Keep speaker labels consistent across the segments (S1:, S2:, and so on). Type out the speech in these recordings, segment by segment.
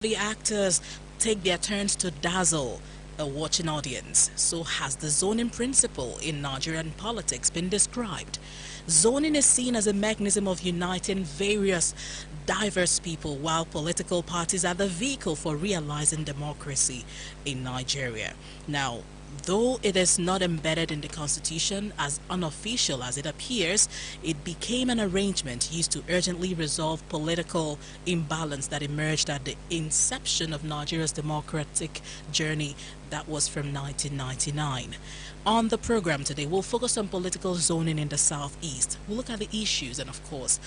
S1: the actors take their turns to dazzle a watching audience. So has the zoning principle in Nigerian politics been described? Zoning is seen as a mechanism of uniting various diverse people, while political parties are the vehicle for realizing democracy in Nigeria. Now, though it is not embedded in the constitution as unofficial as it appears, it became an arrangement used to urgently resolve political imbalance that emerged at the inception of Nigeria's democratic journey that was from 1999. On the program today, we'll focus on political zoning in the Southeast. We'll look at the issues and, of course,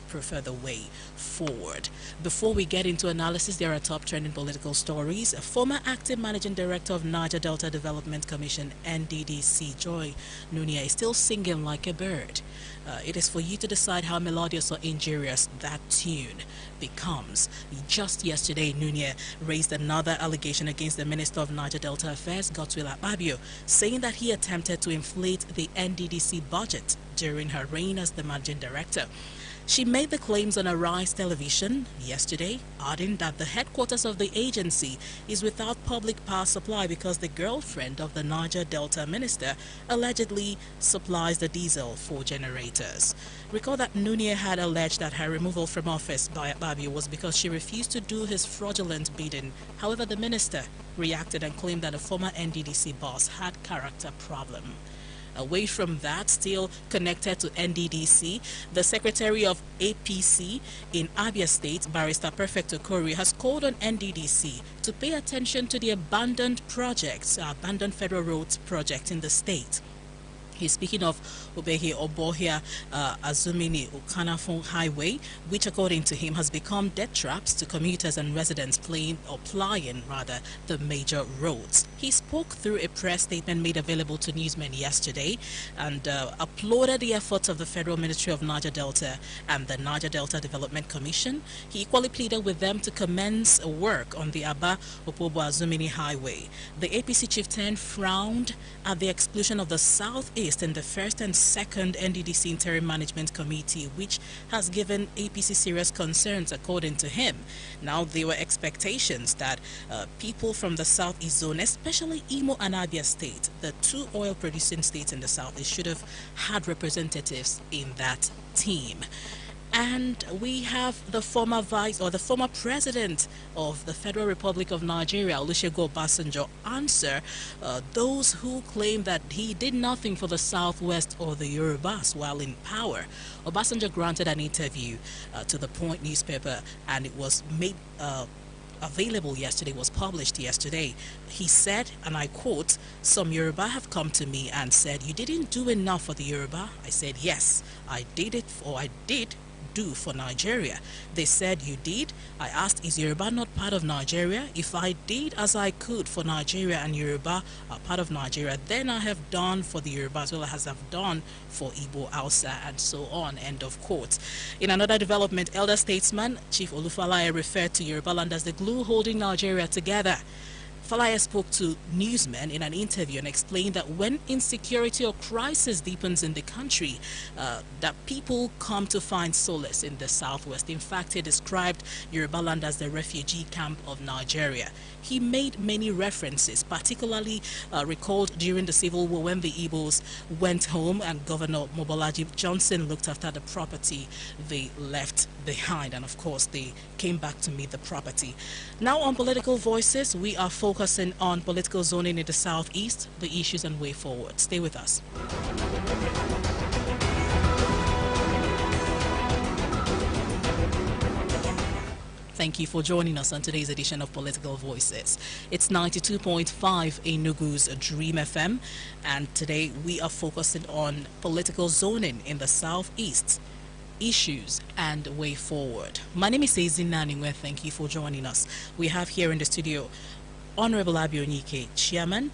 S1: prefer the way forward. Before we get into analysis, there are top trending political stories. A former acting managing director of Niger Delta Development Commission, NDDC, Joy Nunia, is still singing like a bird. It is for you to decide how melodious or injurious that tune becomes. Just yesterday, Nunia raised another allegation against the Minister of Niger Delta Affairs, Godswill Akpabio, saying that he attempted to inflate the NDDC budget during her reign as the managing director. She made the claims on Arise Television yesterday, adding that the headquarters of the agency is without public power supply because the girlfriend of the Niger Delta minister allegedly supplies the diesel for generators. Recall that Nunia had alleged that her removal from office by Akpabio was because she refused to do his fraudulent bidding. However, the minister reacted and claimed that a former NDDC boss had character problem. Away from that, still connected to NDDC, the Secretary of APC in Abia State, Barrister Perfect Okori, has called on NDDC to pay attention to the abandoned federal roads project in the state. He's speaking of Obehe Obohia Azumini Okanafon Highway, which according to him has become death traps to commuters and residents plying the major roads. He spoke through a press statement made available to newsmen yesterday and applauded the efforts of the Federal Ministry of Niger Delta and the Niger Delta Development Commission. He equally pleaded with them to commence work on the Aba Opobo Azumini Highway. The APC chieftain frowned at the exclusion of the Southeast in the first and second NDDC Interim Management Committee, which has given APC serious concerns, according to him. Now, there were expectations that people from the Southeast zone, especially Imo and Abia State, the two oil-producing states in the Southeast, should have had representatives in that team. And we have the former president of the Federal Republic of Nigeria, Olusegun Obasanjo, answer those who claim that he did nothing for the Southwest or the Yorubas while in power. Obasanjo granted an interview to the Point newspaper, and it was made available yesterday, was published yesterday. He said, and I quote, "Some Yoruba have come to me and said, you didn't do enough for the Yoruba." I said, yes, I did do for Nigeria. They said, you did? I asked, is Yoruba not part of Nigeria? If I did as I could for Nigeria and Yoruba are part of Nigeria, then I have done for the Yoruba as well as I've done for Igbo, Hausa, and so on. End of quote. In another development, elder statesman Chief Olufalaye referred to Yoruba land as the glue holding Nigeria together. Falaya spoke to newsmen in an interview and explained that when insecurity or crisis deepens in the country, that people come to find solace in the Southwest. In fact, he described Yoruba land as the refugee camp of Nigeria. He made many references, particularly recalled during the Civil War when the Igbos went home and Governor Mobolaji Johnson looked after the property they left behind, and of course they came back to meet the property. Now on Political Voices, we are focusing on political zoning in the Southeast, the issues and way forward. Stay with us. Thank you for joining us on today's edition of Political Voices. It's 92.5 Enugu's Dream FM, and today we are focusing on political zoning in the Southeast, issues and way forward. My name is Ezina Ningwe. Thank you for joining us. We have here in the studio Honorable Abionyike, Chairman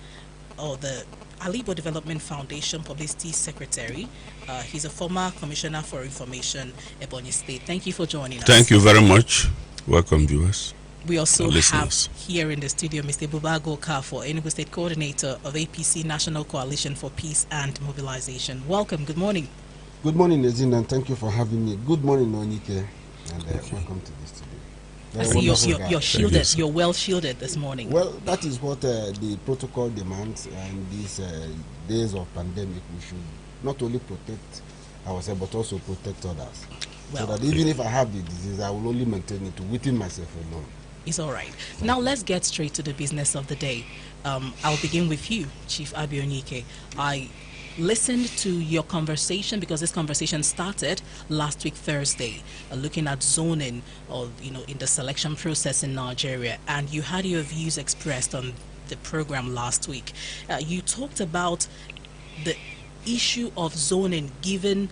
S1: of the Alibo Development Foundation Publicity Secretary. He's a former Commissioner for Information, Ebonyi State. Thank you for joining us.
S2: Thank you very much. Welcome, viewers.
S1: We also have here in the studio Mr. Bubago Kafo, Enugu State Coordinator of APC National Coalition for Peace and Mobilization. Welcome. Good morning.
S3: Good morning, Ezina, and thank you for having me. Good morning, Onyike, and welcome to the studio.
S1: I
S3: Very
S1: see
S3: wonderful guy.
S1: you're shielded.
S2: sir.
S1: You're well shielded this morning.
S3: Well, that is what the protocol demands, and these days of pandemic, we should not only protect ourselves but also protect others.
S1: Well,
S3: so that even if I have the disease, I will only maintain it within myself alone.
S1: it's all right. Now let's get straight to the business of the day. I'll begin with you, Chief Abionyike. I listened to your conversation because this conversation started last week Thursday, looking at zoning or in the selection process in Nigeria, and you had your views expressed on the program last week. You talked about the issue of zoning given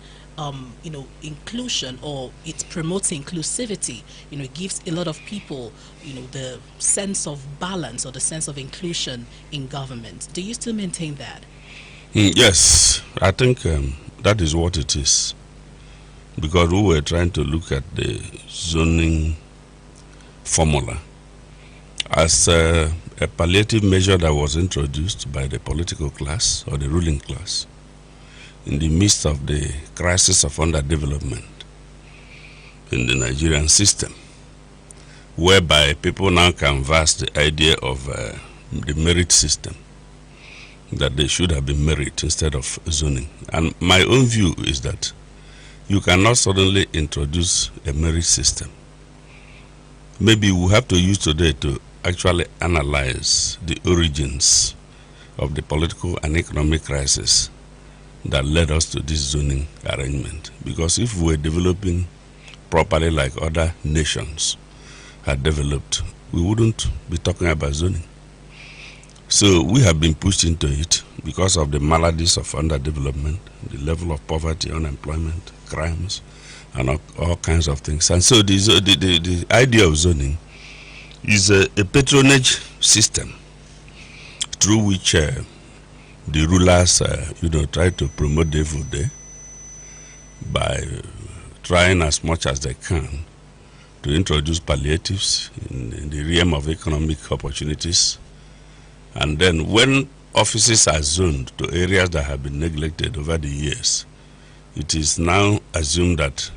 S1: inclusion, or it promotes inclusivity. It gives a lot of people the sense of balance or the sense of inclusion in government. Do you still maintain that?
S2: Yes, I think that is what it is. Because we were trying to look at the zoning formula as a palliative measure that was introduced by the political class or the ruling class in the midst of the crisis of underdevelopment in the Nigerian system, whereby people now canvass the idea of the merit system, that they should have been merit instead of zoning. And my own view is that you cannot suddenly introduce a merit system. Maybe we have to use today to actually analyze the origins of the political and economic crisis that led us to this zoning arrangement. Because if we were developing properly like other nations had developed, we wouldn't be talking about zoning. So we have been pushed into it because of the maladies of underdevelopment, the level of poverty, unemployment, crimes, and all kinds of things. And so the idea of zoning is a patronage system through which the rulers try to promote the evil day by trying as much as they can to introduce palliatives in the realm of economic opportunities. And then when offices are zoned to areas that have been neglected over the years, it is now assumed that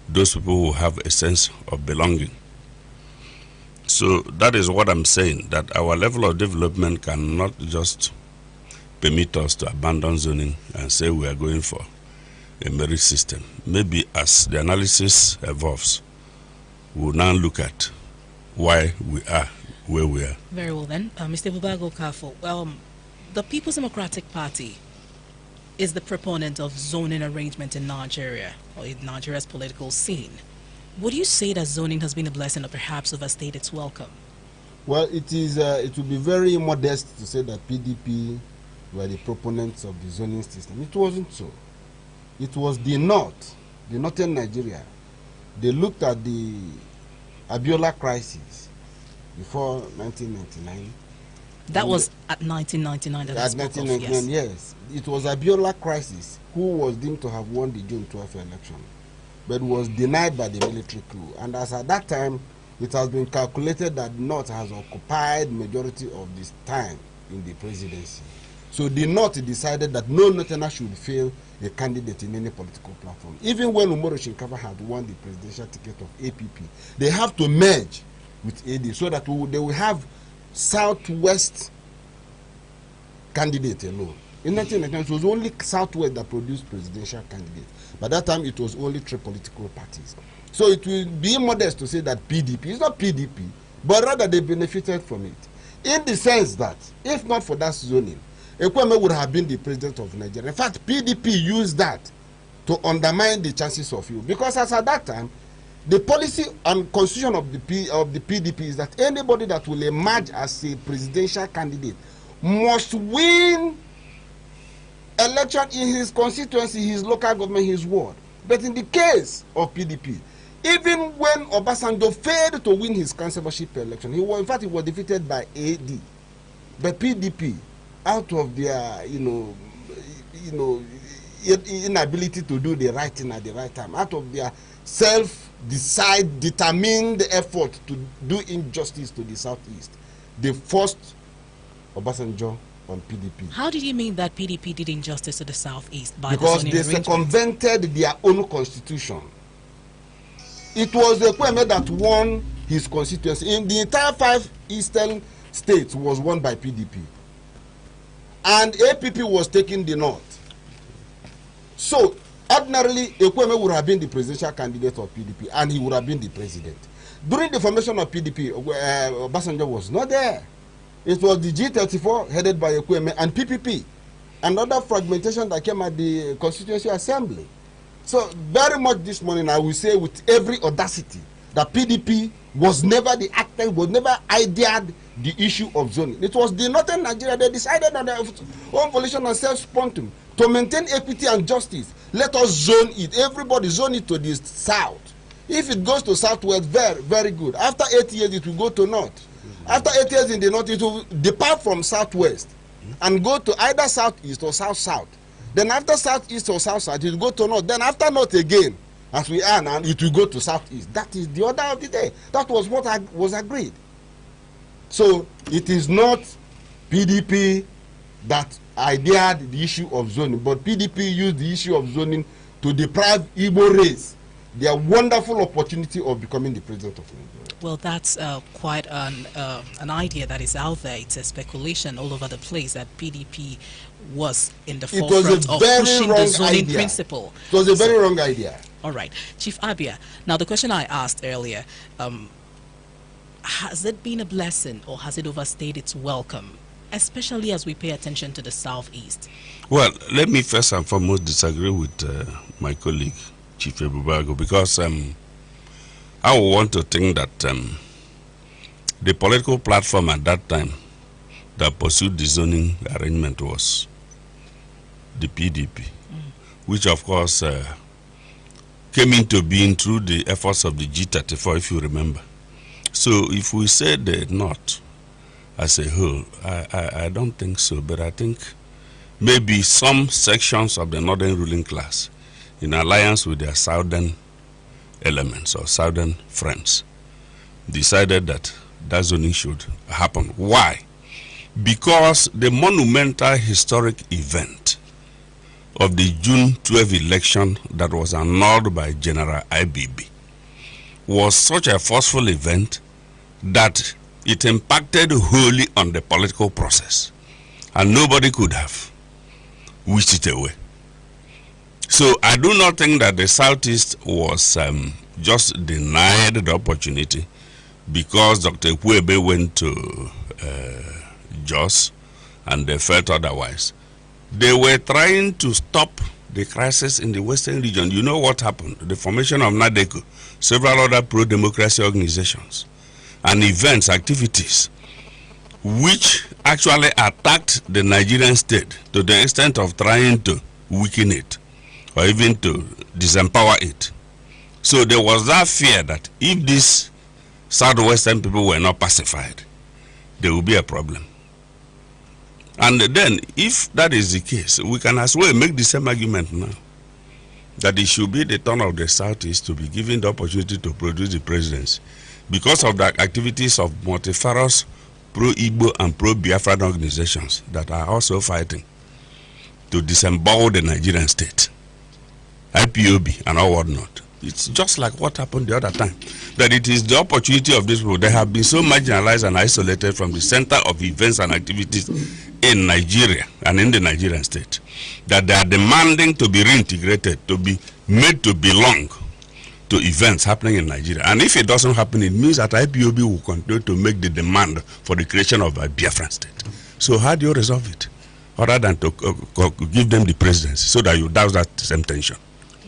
S2: those people will have a sense of belonging. So that is what I'm saying, that our level of development cannot just permit us to abandon zoning and say we are going for a merit system. Maybe as the analysis evolves, we'll now look at why we are where we are.
S1: Very well then. Mr. Bubago Kafo, the People's Democratic Party is the proponent of zoning arrangement in Nigeria, or in Nigeria's political scene. Would you say that zoning has been a blessing or perhaps overstayed its welcome?
S3: Well, it is. It would be very modest to say that PDP were the proponents of the zoning system. It wasn't so. It was the northern Nigeria. They looked at the Abiola crisis before 1999.
S1: That was at 1999 that I spoke of,
S3: 1999, yes. It was Abiola crisis who was deemed to have won the June 12th election, but was denied by the military coup. And as at that time, it has been calculated that North has occupied majority of this time in the presidency. So the North decided that no Northerner should fail a candidate in any political platform. Even when Umaru Shinkafa had won the presidential ticket of APP, they have to merge with AD so that they will have Southwest candidate alone. In 1999, it was only Southwest that produced presidential candidates. By that time, it was only 3 political parties. So it will be modest to say that PDP is not PDP, but rather they benefited from it. In the sense that, if not for that zoning, Ekweme would have been the president of Nigeria. In fact, PDP used that to undermine the chances of you. Because as at that time, the policy and constitution of the PDP is that anybody that will emerge as a presidential candidate must win election in his constituency, his local government, his ward. But in the case of PDP, even when Obasanjo failed to win his councillorship election, he was defeated by AD. But PDP, out of their inability to do the right thing at the right time, out of their determined effort to do injustice to the Southeast, they forced Obasanjo on PDP.
S1: How did you mean that PDP did injustice to the Southeast?
S3: Because they circumvented their own constitution. It was the Ekweme that won his constituency. In the entire 5 eastern states was won by PDP. And APP was taking the north. So, ordinarily, Ekweme would have been the presidential candidate of PDP and he would have been the president. During the formation of PDP, Obasanjo was not there. It was the G34 headed by Ekweme and PPP. Another fragmentation that came at the Constituency Assembly. So, very much this morning, I will say with every audacity that PDP was never the actor, was never ideated the issue of zoning. It was the northern Nigeria that decided on their own volition and self-spontum to maintain equity and justice. Let us zone it. Everybody zone it to the south. If it goes to southwest, very, very good. After 8 years, it will go to north. After 8 years in the north, it will depart from southwest and go to either southeast or south-south. Then after southeast or south-south, it will go to north. Then after north again, as we are now, it will go to southeast. That is the order of the day. That was what was agreed. So it is not PDP that ideated the issue of zoning, but PDP used the issue of zoning to deprive Igbo race their wonderful opportunity of becoming the president of Nigeria.
S1: Well, that's quite an idea that is out there. It's a speculation all over the place that PDP was in the forefront of pushing the zoning principle.
S3: It was a very wrong idea.
S1: All right. Chief Abia, now the question I asked earlier, has it been a blessing or has it overstayed its welcome, especially as we pay attention to the southeast?
S2: Well, let me first and foremost disagree with my colleague, Chief Ebubago, because I would want to think that the political platform at that time that pursued the zoning arrangement was the PDP, which of course came into being through the efforts of the G34, if you remember. So if we say the North as a whole, I don't think so, but I think maybe some sections of the northern ruling class, in alliance with their southern elements or southern friends, decided that that zoning should happen. Why? Because the monumental historic event of the June 12 election that was annulled by General IBB was such a forceful event that it impacted wholly on the political process, and nobody could have wished it away. So I do not think that the Southeast was just denied the opportunity because Dr. Kwebe went to Jos and they felt otherwise. They were trying to stop the crisis in the Western region. You know what happened? The formation of NADECO, several other pro-democracy organizations, and events, activities, which actually attacked the Nigerian state to the extent of trying to weaken it or even to disempower it. So there was that fear that if these southwestern people were not pacified, there will be a problem. And then, if that is the case, we can as well make the same argument now, that it should be the turn of the Southeast to be given the opportunity to produce the presidency because of the activities of multifarious pro-Igbo and pro-Biafran organizations that are also fighting to disembowel the Nigerian state, IPOB and all whatnot. It's just like what happened the other time, that it is the opportunity of these people. They have been so marginalized and isolated from the center of events and activities in Nigeria and in the Nigerian state, that they are demanding to be reintegrated, to be made to belong to events happening in Nigeria. And if it doesn't happen, it means that IPOB will continue to make the demand for the creation of a Biafran state. So how do you resolve it? Other than to give them the presidency so that you douse that same tension.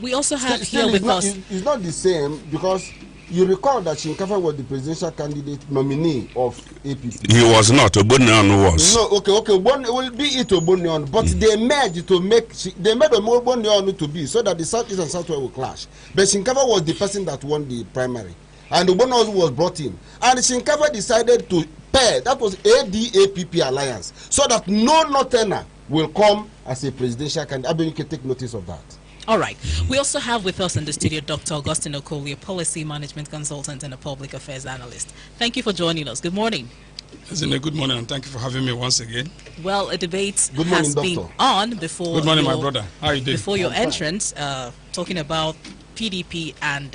S1: We also have
S3: Still,
S1: here with us.
S3: it's not the same because you recall that Shinkafa was the presidential candidate nominee of APC.
S2: He was not. Obonion was.
S3: No, okay. Will be it Obonion, but they merged to make. They made Obonion to be so that the Southeast and Southwest will clash. But Shinkafa was the person that won the primary, and Obonion was brought in, and Shinkafa decided to pair. That was ADAPP alliance, so that no Northerner will come as a presidential candidate. I mean, you can take notice of that.
S1: All right. We also have with us in the studio Dr. Augustine Okoli, a policy management consultant and a public affairs analyst. Thank you for joining us. Good morning.
S4: Good morning, and thank you for having me once again.
S1: Well, a debate
S3: Good morning,
S1: has
S3: doctor.
S1: been on before.
S4: Good morning, my brother. How are you doing?
S1: Before your
S3: I'm fine.
S1: entrance, talking about PDP and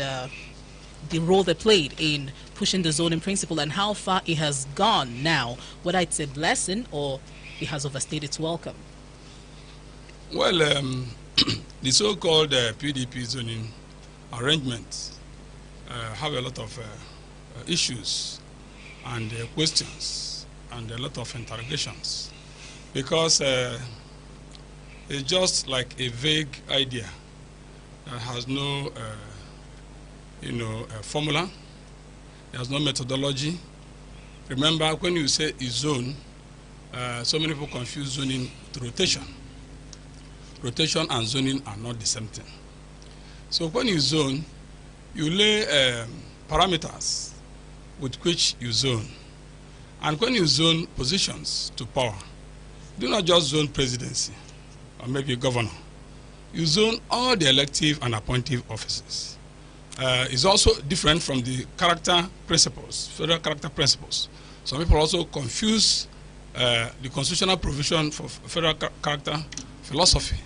S1: the role they played in pushing the zoning principle and how far it has gone now, whether it's a blessing or it has overstayed its welcome?
S4: Well, the so-called PDP zoning arrangements have a lot of issues and questions and a lot of interrogations, because it's just like a vague idea that has no formula. There's no methodology. Remember, when you say a zone, so many people confuse zoning to rotation. Rotation and zoning are not the same thing. So when you zone, you lay parameters with which you zone. And when you zone positions to power, do not just zone presidency or maybe governor. You zone all the elective and appointive offices. It's also different from the character principles, federal character principles. Some people also confuse the constitutional provision for federal character philosophy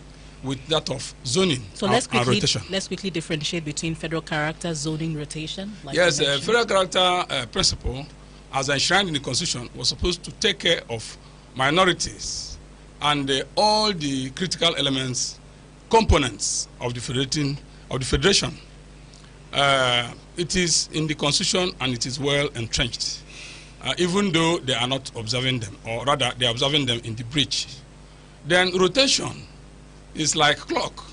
S4: with that of zoning and rotation.
S1: Let's quickly differentiate between federal character, zoning, rotation. Like
S4: yes, federal character principle, as enshrined in the Constitution, was supposed to take care of minorities and all the critical elements, components of the federation. It is in the Constitution and it is well entrenched, even though they are not observing them, or rather they are observing them in the breach. Then rotation is like clock.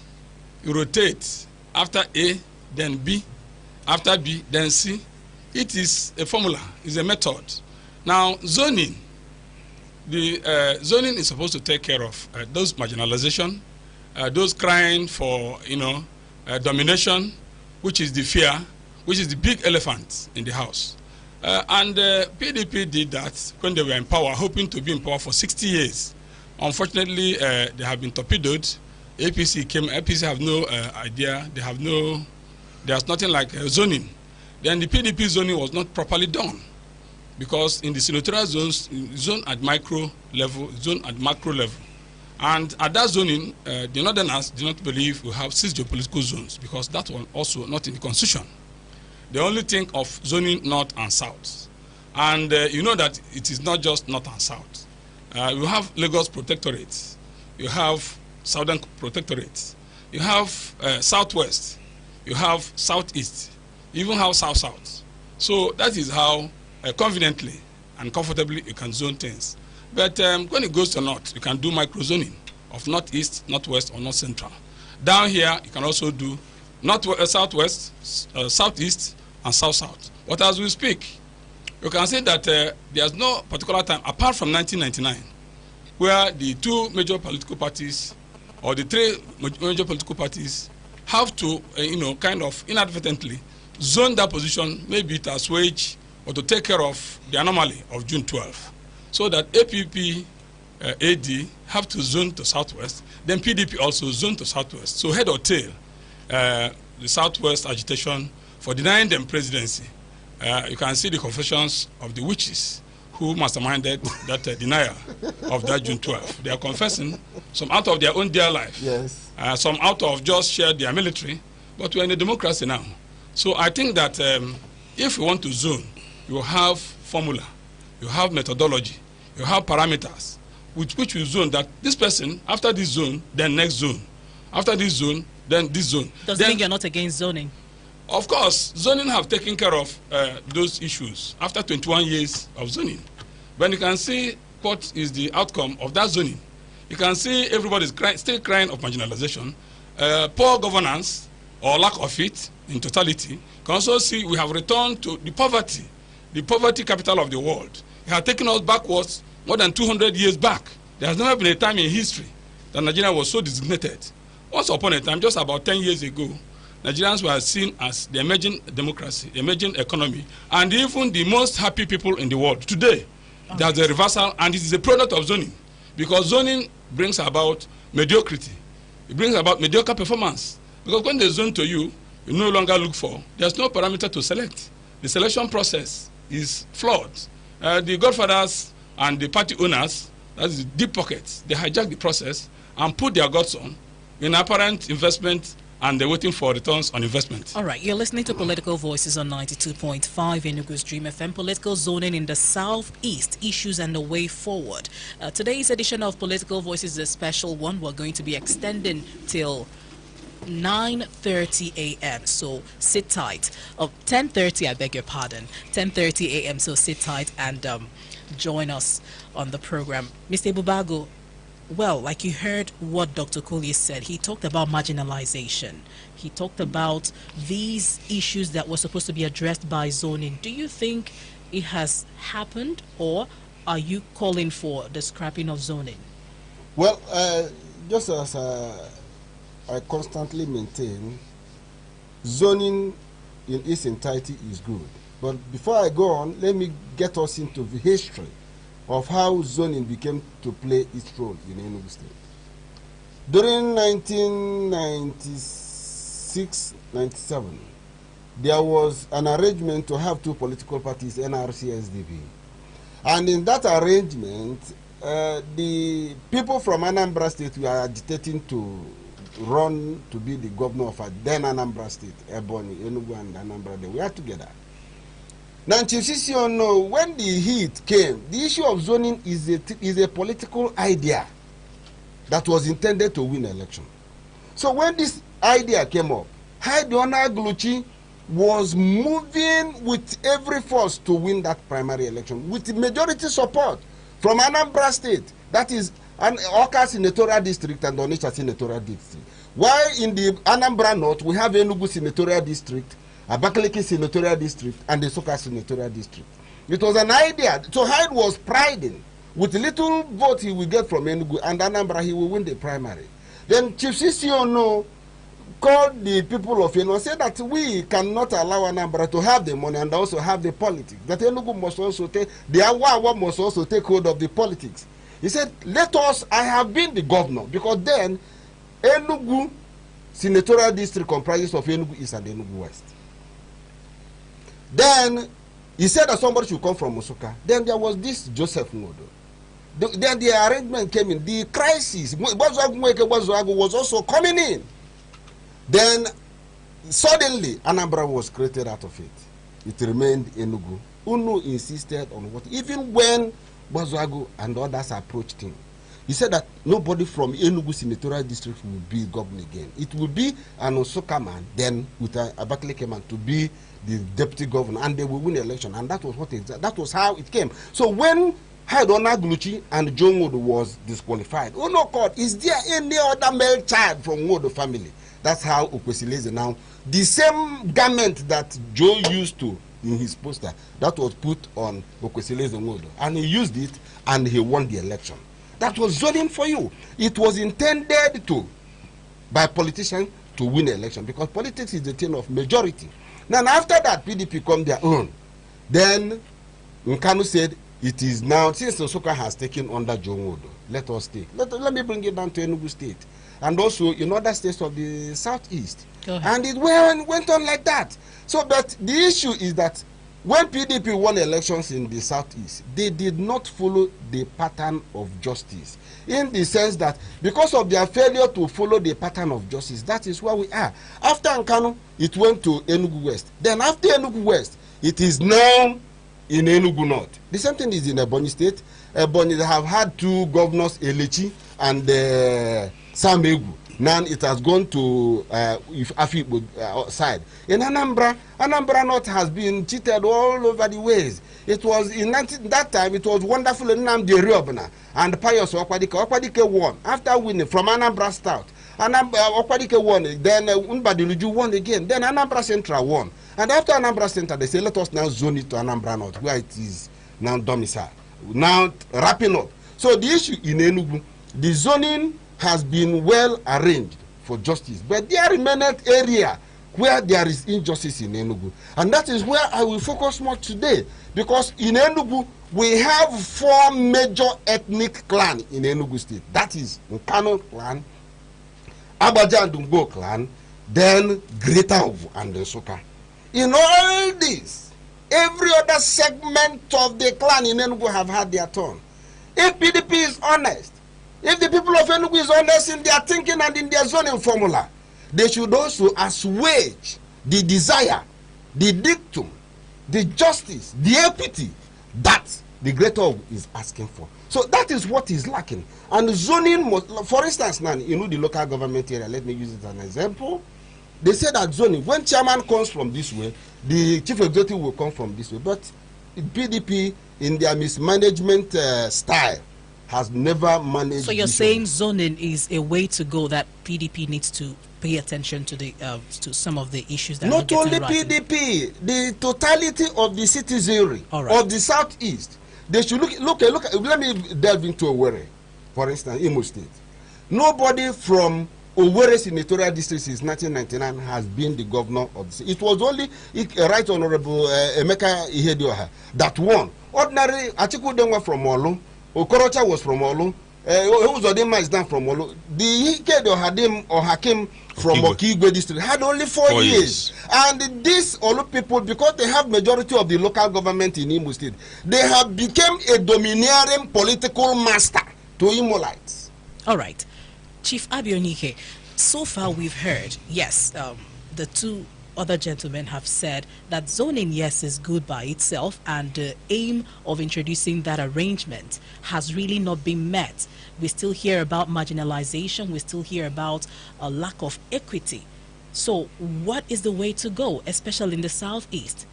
S4: You rotate after A, then B, after B, then C. It is a formula, it's a method. Now, zoning, the zoning is supposed to take care of those marginalization, those crying for, domination, which is the fear, which is the big elephant in the house. And PDP did that when they were in power, hoping to be in power for 60 years. Unfortunately, they have been torpedoed. APC have no idea. There's nothing like zoning. Then the PDP zoning was not properly done, because in the senatorial zones, zone at micro level, zone at macro level. And at that zoning, the Northerners do not believe we have 6 geopolitical zones, because that was also not in the Constitution. They only think of zoning north and south. And you know that it is not just north and south. You have Lagos Protectorate, you have Southern Protectorate, you have Southwest, you have Southeast, you even have South-South. So that is how conveniently and comfortably you can zone things. But when it goes to north, you can do micro-zoning of northeast, northwest, or north central. Down here, you can also do southwest, southeast, and south-south. But as we speak, you can say that there's no particular time, apart from 1999, where the 2 major political parties, or the 3 major political parties, have to, kind of inadvertently zone that position, maybe to assuage or to take care of the anomaly of June 12. So that APP, AD have to zone to southwest, then PDP also zone to southwest. So head or tail, the southwest agitation for denying them presidency. You can see the confessions of the witches who masterminded that denial of that June 12. They are confessing, some out of their own dear life,
S3: yes,
S4: some out of just share their military, but we're in a democracy now. So I think that if you want to zone, you have formula, you have methodology, you have parameters with which you zone that this person, after this zone, then next zone. After this zone, then this zone.
S1: Does it mean you're not against zoning?
S4: Of course, zoning have taken care of those issues after 21 years of zoning. When you can see what is the outcome of that zoning, you can see everybody's still crying of marginalization, poor governance or lack of it in totality. You can also see we have returned to the poverty capital of the world. It has taken us backwards more than 200 years back. There has never been a time in history that Nigeria was so designated. Once upon a time, just about 10 years ago, Nigerians were seen as the emerging democracy, emerging economy, and even the most happy people in the world. Today, there's a reversal, and it is a product of zoning, because zoning brings about mediocrity. It brings about mediocre performance, because when they zone to you, you no longer look for, there's no parameter to select. The selection process is flawed. The godfathers and the party owners, that is deep pockets, they hijack the process and put their guts on in apparent investment and they're waiting for returns on investment.
S1: All right, you're listening to Political Voices on 92.5 Enugu's Dream FM. Political zoning in the southeast, issues and the way forward. Today's edition of Political Voices is a special one. We're going to be extending till 9:30 a.m. So sit tight. 10:30, I beg your pardon. 10:30 a.m. So sit tight and join us on the program. Mr. Bubago, well, like you heard what Dr. Collier said, he talked about marginalization. He talked about these issues that were supposed to be addressed by zoning. Do you think it has happened, or are you calling for the scrapping of zoning?
S3: Well, just as I constantly maintain, zoning in its entirety is good. But before I go on, let me get us into the history of how zoning became to play its role in Enugu State. During 1996-97, there was an arrangement to have two political parties, NRC, SDP. And in that arrangement, the people from Anambra State were agitating to run to be the governor of then Anambra State, Ebonyi, Enugu, and Anambra. They were together. Now, Chief Sissiono, when the heat came, the issue of zoning is a political idea that was intended to win election. So when this idea came up, Haidona Agluchi was moving with every force to win that primary election with majority support from Anambra State, that is Oka Senatorial District and Onitsha Senatorial District. While in the Anambra North, we have Enugu Senatorial District, Abakaliki Senatorial District, and the Soka Senatorial District. It was an idea. So Hyde was priding with little vote he will get from Enugu and Anambra, he will win the primary. Then Chief Sissiono called the people of Enugu and said that we cannot allow Anambra to have the money and also have the politics. That Enugu must also take, the Awawa must also take hold of the politics. He said, let us, I have been the governor, because then Enugu Senatorial District comprises of Enugu East and Enugu West. Then he said that somebody should come from Musuka. Then there was this Joseph Ngodo. Then the arrangement came in. The crisis was also coming in. Then suddenly Anambra was created out of it. It remained Enugu. Unu insisted on what, even when Bazuagu and others approached him, he said that nobody from Enugu Senatorial District will be governor again. It will be an Osoka man, then with a Abakaliki man to be the deputy governor, and they will win the election. And that was that was how it came. So when Haidona Gluchi and Joe Ngodo was disqualified, oh no God, is there any other male child from Ngodo family? That's how Okwesileze now, the same garment that Joe used to in his poster, that was put on Okwesileze Ngodo, and he used it and he won the election. That was zoning for you. It was intended to, by politicians, to win the election, because politics is the thing of majority. Now after that, PDP come their own. Then Nkanu said, it is now, since Osoka has taken under Joe Ngodo, let us take. Let me bring it down to Enugu State. And also in other states of the southeast. And it went on like that. So, but the issue is that when PDP won elections in the southeast, they did not follow the pattern of justice. In the sense that because of their failure to follow the pattern of justice, that is where we are. After Nkanu, it went to Enugu West. Then after Enugu West, it is now in Enugu North. The same thing is in Ebonyi State. Ebonyi, they have had two governors, Elechi and Samegu. Now it has gone to Afibo side. In Anambra North has been cheated all over the ways. It was in that time, it was wonderful Nnamdi Riobna and Pius Okwadike. Okwadike won. After winning from Anambra South, Okwadike won. Then Unbadiluju won again. Then Anambra Central won. And after Anambra Central, they say, let us now zone it to Anambra North, where it is now domicile. Now wrapping up. So the issue in Enugu, the zoning has been well arranged for justice, but there remains an area where there is injustice in Enugu, and that is where I will focus more today, because in Enugu we have 4 major ethnic clans in Enugu State. That is Nkano clan, Abaja and Dungo clan, then Greater Ovu and Nsukka. In all this, every other segment of the clan in Enugu have had their turn. If PDP is honest, if the people of Enugu is honest in their thinking and in their zoning formula, they should also assuage the desire, the dictum, the justice, the equity that the greater is asking for. So that is what is lacking. And zoning must, for instance, now, you know, the local government area, let me use it as an example. They say that zoning, when chairman comes from this way, the chief executive will come from this way. But PDP, in their mismanagement style, has never managed.
S1: So you're saying zoning is a way to go that PDP needs to pay attention to the to some of the issues that
S3: not
S1: are
S3: only
S1: right.
S3: PDP, the totality of the citizenry of the southeast. They should look. Let me delve into Owerri, for instance, Imo State. Nobody from Owerri senatorial district since 1999 has been the governor of the state. It was only Right Honorable Emeka Ihedioha that won. Ordinary Atiku Denwa from Olu, Okorocha was from Olu, Uzodinma is down from Olu. The Ikede Hadim or Hakim from Okigwe district had only 4 years. And these Olu people, because they have majority of the local government in Imo State, they have become a domineering political master to Imolites.
S1: All right. Chief Abionike, so far we've heard, yes, the two other gentlemen have said that zoning, yes, is good by itself, and the aim of introducing that arrangement has really not been met. We still hear about marginalization, we still hear about a lack of equity. So what is the way to go, especially in the southeast?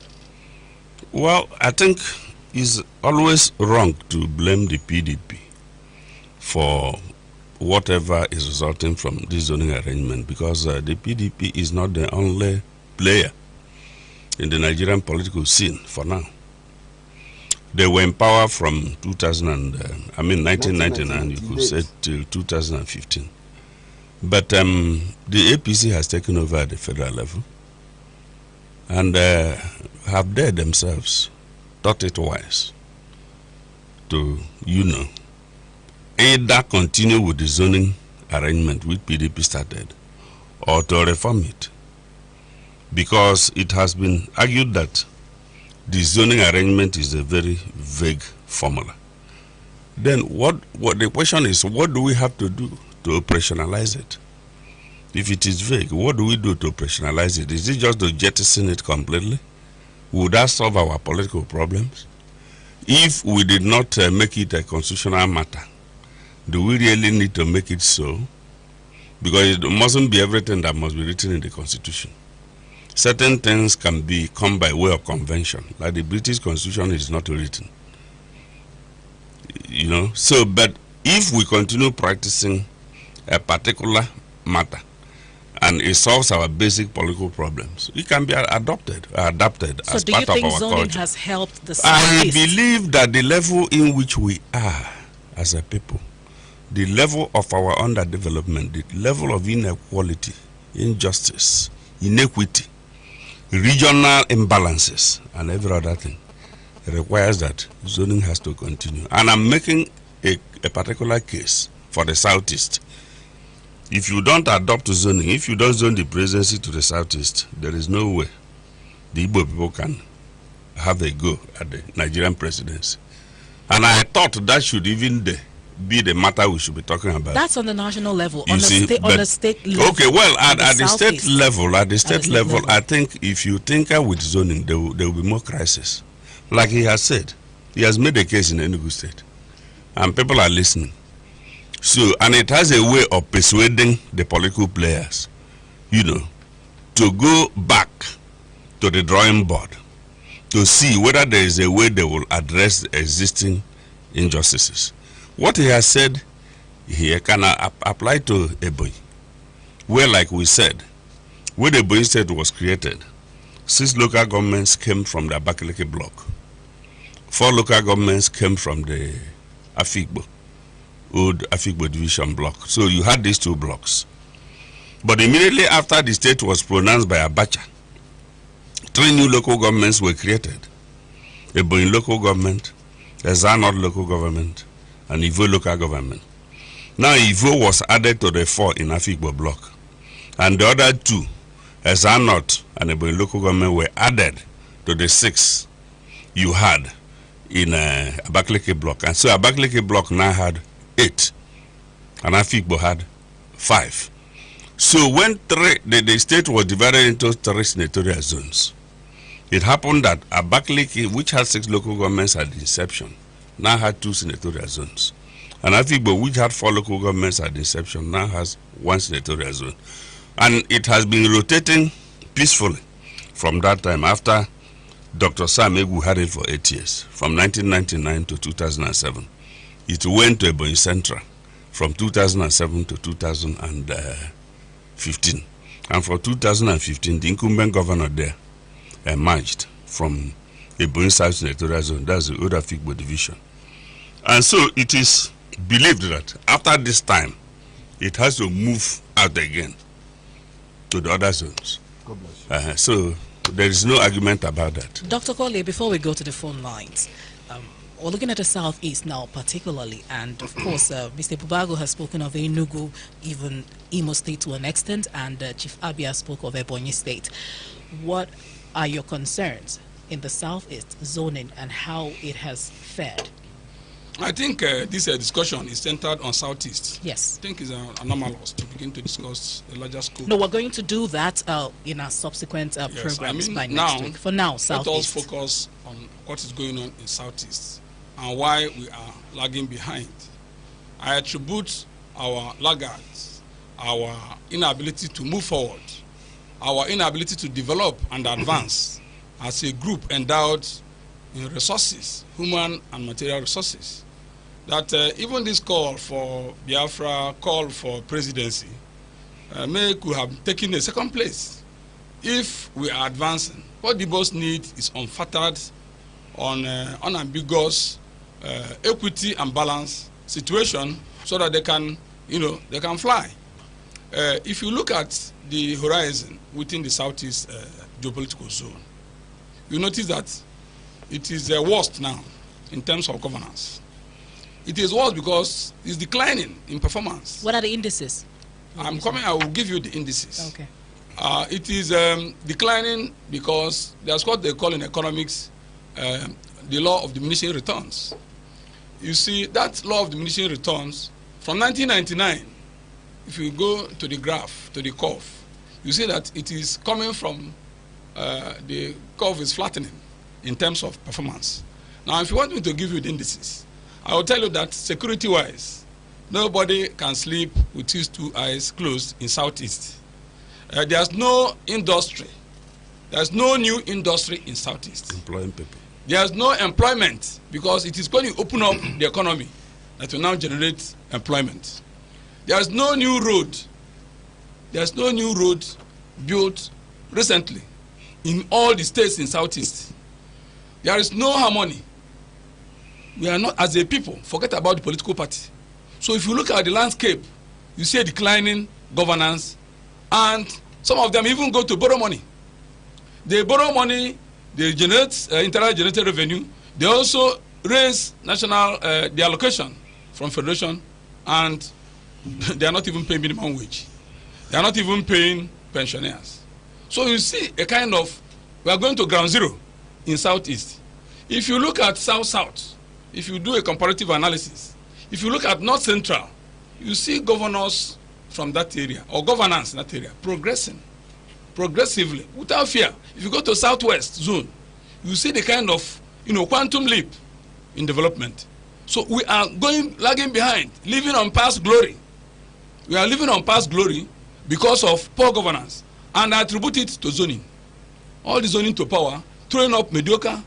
S2: Well, I think it's always wrong to blame the PDP for whatever is resulting from this zoning arrangement, because the PDP is not the only player in the Nigerian political scene for now. They were in power from 1999, you could say, till 2015. But the APC has taken over at the federal level and have they themselves thought it wise to, either continue with the zoning arrangement which PDP started or to reform it. Because it has been argued that the zoning arrangement is a very vague formula. Then the question is, what do we have to do to operationalize it? If it is vague, what do we do to operationalize it? Is it just to jettison it completely? Would that solve our political problems? If we did not make it a constitutional matter, do we really need to make it so? Because it mustn't be everything that must be written in the Constitution. Certain things can come by way of convention, like the British Constitution is not written. So, but if we continue practicing a particular matter and it solves our basic political problems, it can be adapted
S1: so
S2: as part of our culture. So do you think
S1: zoning has helped the
S2: I believe that the level in which we are as a people, the level of our underdevelopment, the level of inequality, injustice, inequity, regional imbalances, and every other thing requires that zoning has to continue. And I'm making a particular case for the southeast. If you don't adopt zoning, if you don't zone the presidency to the southeast, there is no way the Igbo people can have a go at the Nigerian presidency. And I thought that should even be the matter we should be talking about.
S1: That's on the national level, on the state level.
S2: Okay, well, at the state level, I think if you tinker with zoning, there will be more crisis. Like he has said, he has made a case in Enugu State, and people are listening. So, and it has a way of persuading the political players, to go back to the drawing board to see whether there is a way they will address the existing injustices. What he has said here can apply to Ebonyi, where, like we said, when the Ebonyi State was created, 6 local governments came from the Abakaliki block. 4 local governments came from the Afikpo, old Afikpo division block. So you had these 2 blocks. But immediately after the state was pronounced by Abacha, 3 new local governments were created. Ebonyi local government, Ezanod local government, and Ivo local government. Now Ivo was added to the 4 in Afikpo block, and the other 2, Ezanot and Ebonyi local government, were added to the 6 you had in Abakaliki block. And so Abakaliki block now had 8, and Afikpo had 5. So when the state was divided into 3 senatorial zones, it happened that Abakaliki, which had 6 local governments at the inception, now had 2 senatorial zones. And Afikpo, which had 4 local governments at the inception, now has 1 senatorial zone. And it has been rotating peacefully from that time after Dr. Sam Egu had it for 8 years, from 1999 to 2007. It went to Ebonyi Central from 2007 to 2015. And for 2015, the incumbent governor there emerged from Ebonyi South Senatorial Zone, that's the Oda Fikbo division. And so it is believed that after this time, it has to move out again to the other zones.
S3: God bless you.
S2: So there is no argument about that.
S1: Dr. Collier, before we go to the phone lines, we're looking at the southeast now particularly, and of course Mr. Bubago has spoken of Enugu, even Imo State to an extent, and Chief Abia spoke of Ebonyi State. What are your concerns in the southeast zoning and how it has fared?
S4: I think this discussion is centered on southeast.
S1: Yes.
S4: I think it's anomalous to begin to discuss the larger scope.
S1: No, we're going to do that in our subsequent programs by next week. For now, southeast.
S4: Let us focus on what is going on in southeast and why we are lagging behind. I attribute our laggards, our inability to move forward, our inability to develop and advance as a group endowed in resources, human and material resources. That even this call for Biafra, call for presidency, could have taken a second place if we are advancing. What the boss need is unfettered, unambiguous equity and balance situation so that they can, they can fly. If you look at the horizon within the southeast geopolitical zone, you notice that it is worst now in terms of governance. It is worse because it's declining in performance.
S1: What are the indices?
S4: I will give you the indices.
S1: Okay.
S4: It is declining because there's what they call in economics the law of diminishing returns. You see, that law of diminishing returns from 1999, if you go to the graph, to the curve, you see that it is coming from the curve is flattening in terms of performance. Now, if you want me to give you the indices, I will tell you that security-wise, nobody can sleep with his 2 eyes closed in Southeast. There's no industry. There's no new industry in Southeast.
S2: Employing people.
S4: There's no employment because it is going to open up the economy that will now generate employment. There's no new road. There's no new road built recently in all the states in Southeast. There is no harmony. We are not, as a people, forget about the political party. So if you look at the landscape, you see a declining governance, and some of them even go to borrow money. They borrow money, they generate internally generated revenue. They also raise national the allocation from federation, and they are not even paying minimum wage. They are not even paying pensioners. So you see a kind of, we are going to ground zero in Southeast. If you look at South-South, if you do a comparative analysis, if you look at North Central, you see governors from that area, or governance in that area, progressively, without fear. If you go to Southwest zone, you see the kind of, quantum leap in development. So we are lagging behind, living on past glory. We are living on past glory because of poor governance, and I attribute it to zoning. All the zoning to power, throwing up mediocre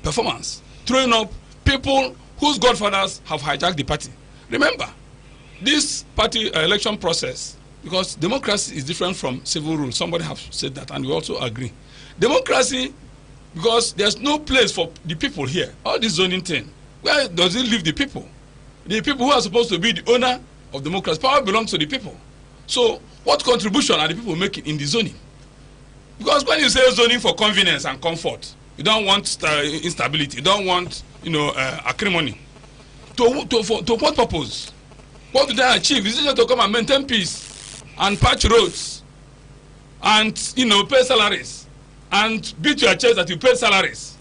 S4: performance, throwing up people whose godfathers have hijacked the party. Remember, this party election process, because democracy is different from civil rule. Somebody have said that, and we also agree. Democracy, because there's no place for the people here. All this zoning thing, where does it leave the people? The people who are supposed to be the owner of democracy. Power belongs to the people. So what contribution are the people making in the zoning? Because when you say zoning for convenience and comfort, you don't want instability, you don't want acrimony. To what purpose? What do they achieve? Is it just to come and maintain peace and patch roads and pay salaries and beat your chest that you pay salaries?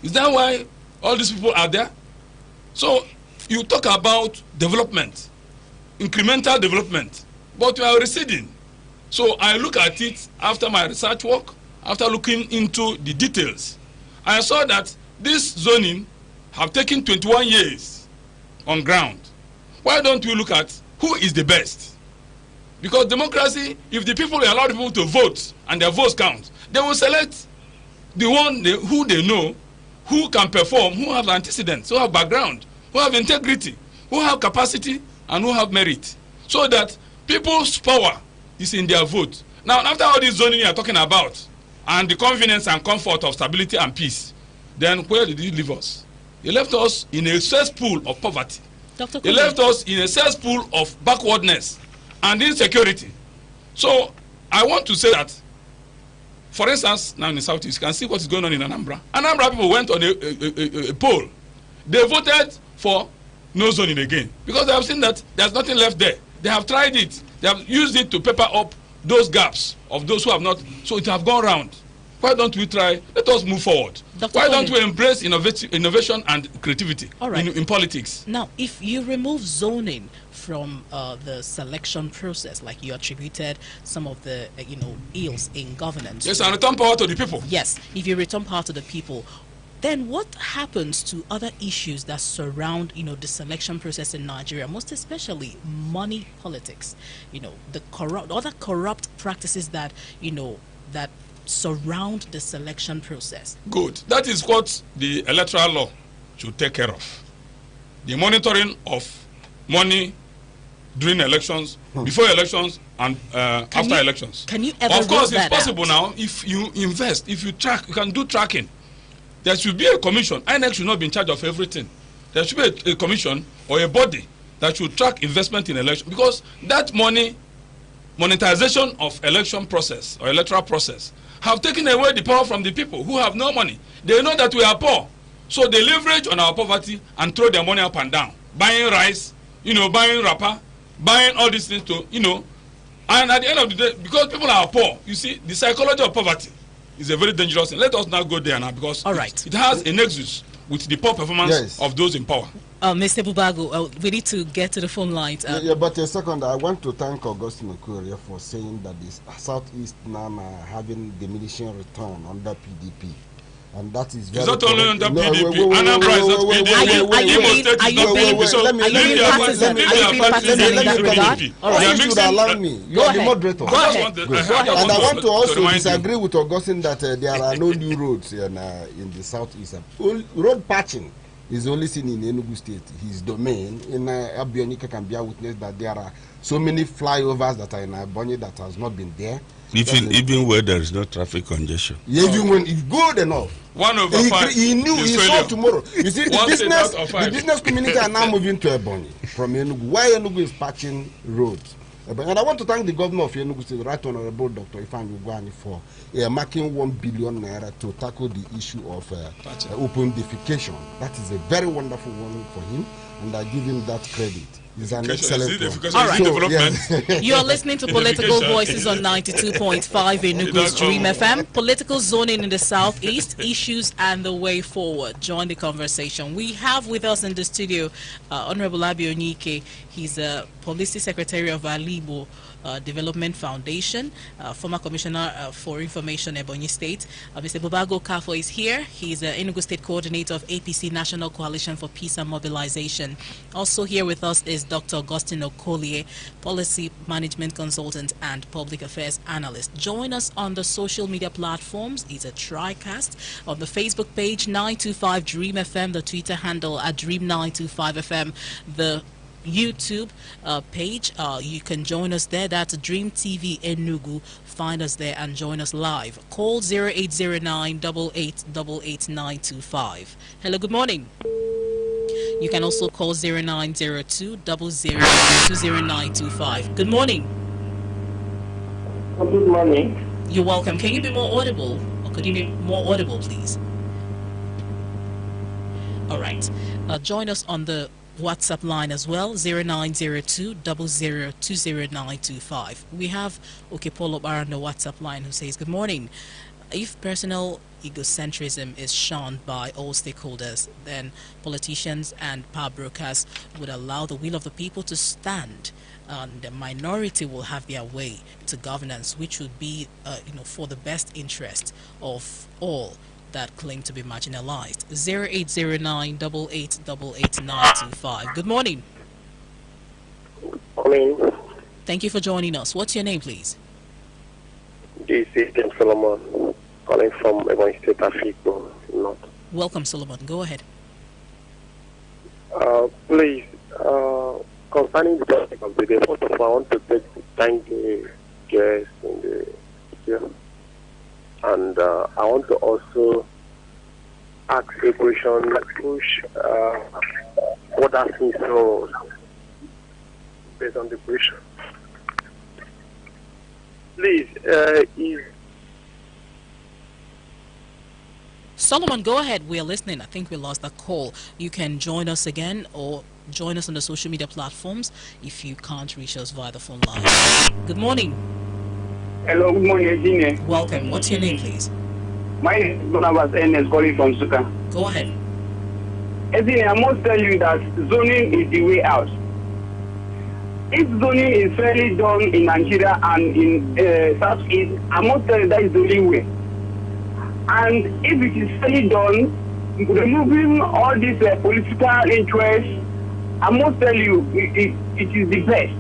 S4: Is that why all these people are there? So you talk about development, incremental development, but we are receding. So I look at it after my research work, after looking into the details. I saw that this zoning have taken 21 years on ground. Why don't we look at who is the best? Because democracy, if the people allow people to vote and their votes count, they will select the one who they know, who can perform, who have antecedents, who have background, who have integrity, who have capacity, and who have merit. So that people's power is in their vote. Now, after all this zoning you are talking about, and the convenience and comfort of stability and peace, then where did he leave us? He left us in a cesspool of poverty.
S1: Dr.
S4: He left us in a cesspool of backwardness and insecurity. So I want to say that, for instance, now in the Southeast, you can see what is going on in Anambra. Anambra people went on a poll. They voted for no zoning again because they have seen that there's nothing left there. They have tried it. They have used it to pepper up those gaps of those who have not. So it have gone round. Why don't we try? Let us move forward.
S1: Dr.
S4: Why don't we embrace innovation and creativity in politics?
S1: Now, if you remove zoning from the selection process, like you attributed some of the ills in governance.
S4: Yes, and return power to the people.
S1: Yes, if you return power to the people, then what happens to other issues that surround the selection process in Nigeria, most especially money politics, the other corrupt practices that that surround the selection process?
S4: Good. That is what the electoral law should take care of. The monitoring of money during elections, before elections, and after elections.
S1: Can you ever
S4: Of course,
S1: rule
S4: it's
S1: that
S4: possible
S1: out?
S4: now. If you invest, if you track, you can do tracking. There should be a commission. INEC should not be in charge of everything. There should be a commission or a body that should track investment in election, because that monetization of election process or electoral process have taken away the power from the people who have no money. They know that we are poor, so they leverage on our poverty and throw their money up and down, buying rice, buying wrapper, buying all these things to, and at the end of the day, because people are poor, you see, the psychology of poverty is a very dangerous thing. Let us not go there now, because it has a nexus with the poor performance of those in power.
S1: Mr. Bubago, we need to get to the phone lines.
S3: But a second, I want to thank Augustine Okorie for saying that the Southeast now are having diminishing return under PDP. And that is very.
S4: It's not only under PDP. Anambra is not PDP.
S1: Are you being partisan in that regard?
S3: You should allow me. You are the moderator.
S1: Go ahead.
S3: And I want to also disagree with Augustine that there are no new roads in the Southeast. Road patching is only seen in Enugu State, his domain. In Abionika can be a witness that there are so many flyovers that are in Abonyi that has not been there.
S2: Even where there is no traffic congestion.
S3: Even when it's good enough.
S4: 1/5.
S3: He knew he saw tomorrow. You see, the business community are now moving to Ebonyi from Enugu. Why Enugu is patching roads? And I want to thank the governor of Enugu State, Right Honorable Dr. Ifeanyi Ugwuanyi, for marking 1 billion naira to tackle the issue of open defecation. That is a very wonderful one for him, and I give him that credit. It's an excellent one.
S1: All right. You are listening to Political Voices on 92.5 Enugu's Dream FM. Political zoning in the Southeast, issues and the way forward. Join the conversation. We have with us in the studio Honorable Abi Onyike. He's a Policy Secretary of Alibo Development Foundation, former Commissioner for Information, Ebonyi State. Mr. Bubago Kafo is here. He's the Enugu State Coordinator of APC National Coalition for Peace and Mobilization. Also here with us is Dr. Augustine Okolie, Policy Management Consultant and Public Affairs Analyst. Join us on the social media platforms. It's a TriCast. On the Facebook page, 925 Dream FM, the Twitter handle at Dream925FM, the YouTube page. You can join us there. That's Dream TV Enugu. Find us there and join us live. Call 0809 8888 Hello, good morning. You can also call 0902 20925. Good morning.
S5: Good morning.
S1: You're welcome. Can you be more audible? Or could you be more audible, please? All right. Join us on the WhatsApp line as well, 0902 20925. We have Okepolo Bar on the WhatsApp line who says, good morning. If personal egocentrism is shunned by all stakeholders, then politicians and power brokers would allow the will of the people to stand. The minority will have their way to governance, which would be, for the best interest of all that claim to be marginalized. 0809 8888 Good morning.
S5: Morning.
S1: Thank you for joining us. What's your name, please?
S5: This is Tim Solomon, calling from Ebony State, Africa, North.
S1: Welcome, Solomon. Go ahead.
S5: Please, concerning the topic of the day, first of all, I want to thank the guests in the studio. And I want to also ask a question, push what I think so based on the question. Please,
S1: Solomon, go ahead. We're listening. I think we lost that call. You can join us again or join us on the social media platforms if you can't reach us via the phone line. Good morning.
S6: Hello, good morning, Eugene.
S1: Welcome. What's your name, please?
S6: My name is Barnabas N.S. calling from Suka.
S1: Go ahead.
S6: Eugene, I must tell you that zoning is the way out. If zoning is fairly done in Nigeria and in Southeast, I must tell you that is the only way. And if it is fairly done, removing all these political interests, I must tell you, it is the best.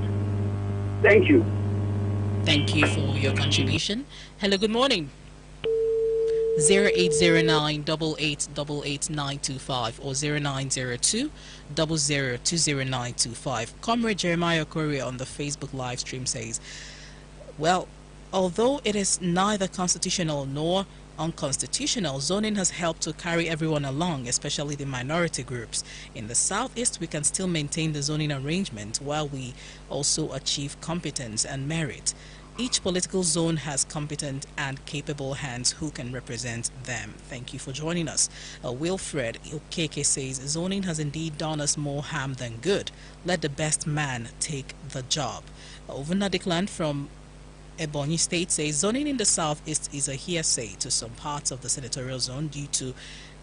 S6: Thank you.
S1: Thank you for your contribution. Hello, good morning. 0809 8888 or 0902 0020 Comrade Jeremiah Korea on the Facebook live stream says, well, although it is neither constitutional nor unconstitutional, zoning has helped to carry everyone along, especially the minority groups. In the Southeast, we can still maintain the zoning arrangement while we also achieve competence and merit. Each political zone has competent and capable hands who can represent them. Thank you for joining us. Wilfred Okeke says, zoning has indeed done us more harm than good. Let the best man take the job. Ovuna Declan from Ebonyi State says, zoning in the Southeast is a hearsay to some parts of the senatorial zone due to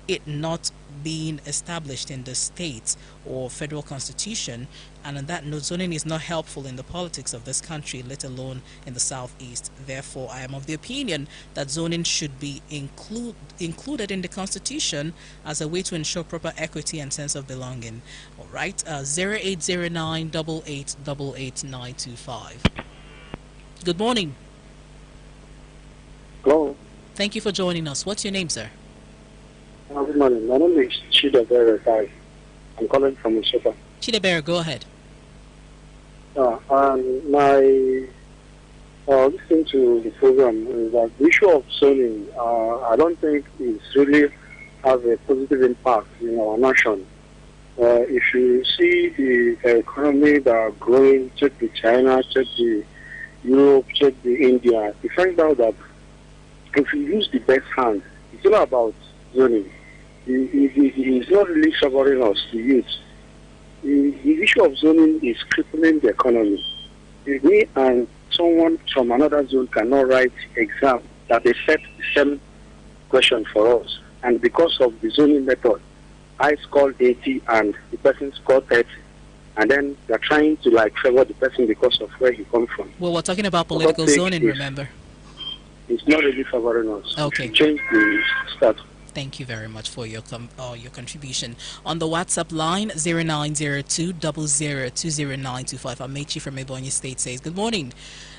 S1: it not being established in the state or federal constitution. And on that note, zoning is not helpful in the politics of this country, let alone in the Southeast. Therefore, I am of the opinion that zoning should be included in the constitution as a way to ensure proper equity and sense of belonging. All right, 0809 8888 Good morning.
S5: hello.
S1: Thank you for joining us. What's your name, sir?
S5: Good morning. My name is Chidebere. I'm calling from Usopa.
S1: Chidebere, go ahead.
S5: My listening to the program is that the issue of zoning, I don't think it really has a positive impact in our nation. If you see the economy that are growing, check the China, check the Europe, check the India, you find out that if you use the best hand, it's all about zoning. It's not really favoring us, the youth. The issue of zoning is crippling the economy. If me and someone from another zone cannot write exam that they set the same question for us, and because of the zoning method, I scored 80 and the person scored 30, and then they're trying to favor the person because of where he comes from.
S1: Well, we're talking about political zoning, remember?
S5: It's not really favoring us.
S1: Okay.
S5: Change the status.
S1: Thank you very much for your contribution. On the WhatsApp line, 0902 0020 Amechi from Ebonyi State says, good morning.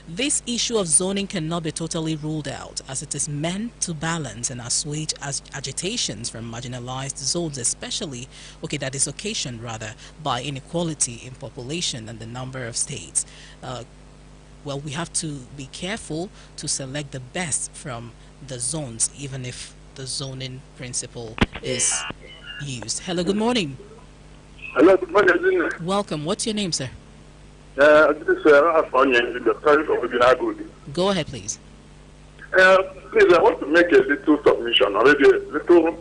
S1: This issue of zoning cannot be totally ruled out, as it is meant to balance and assuage agitations from marginalized zones, especially, that is occasioned rather by inequality in population and the number of states. Well, we have to be careful to select the best from the zones, even if the zoning principle is used. Hello, good morning.
S5: Hello, good morning.
S1: Welcome. What's your name, sir?
S5: This is the sorry for Enugu.
S1: Go ahead, please.
S5: Please, I want to make a little submission, or maybe a little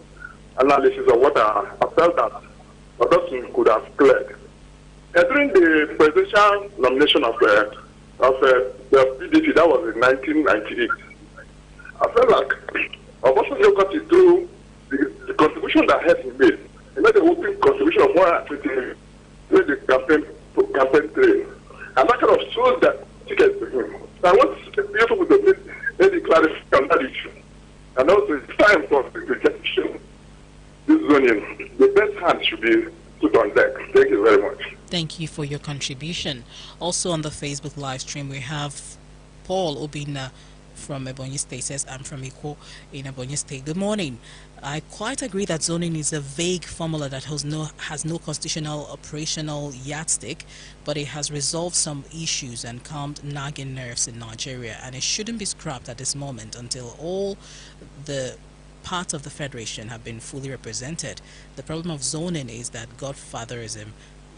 S5: analysis of what I felt that Odosun could have cleared. During the presidential nomination of the PDP, that was in 1998, I felt like
S7: Unfortunately, got it through the contribution that has been made. He made a whopping contribution of 120 made the campaign trail. And that kind of shows that tickets to him. So I want you people to maybe clarify on that issue. And also, it's time for the gestation. This zoning, the best hand should be put on deck. Thank you very much.
S1: Thank you for your contribution. Also on the Facebook live stream, we have Paul Obina from Ebonyi State says, I'm from Iko in Ebonyi State. Good morning. I quite agree that zoning is a vague formula that has no constitutional operational yardstick, but it has resolved some issues and calmed nagging nerves in Nigeria, and it shouldn't be scrapped at this moment until all the parts of the federation have been fully represented. The problem of zoning is that godfatherism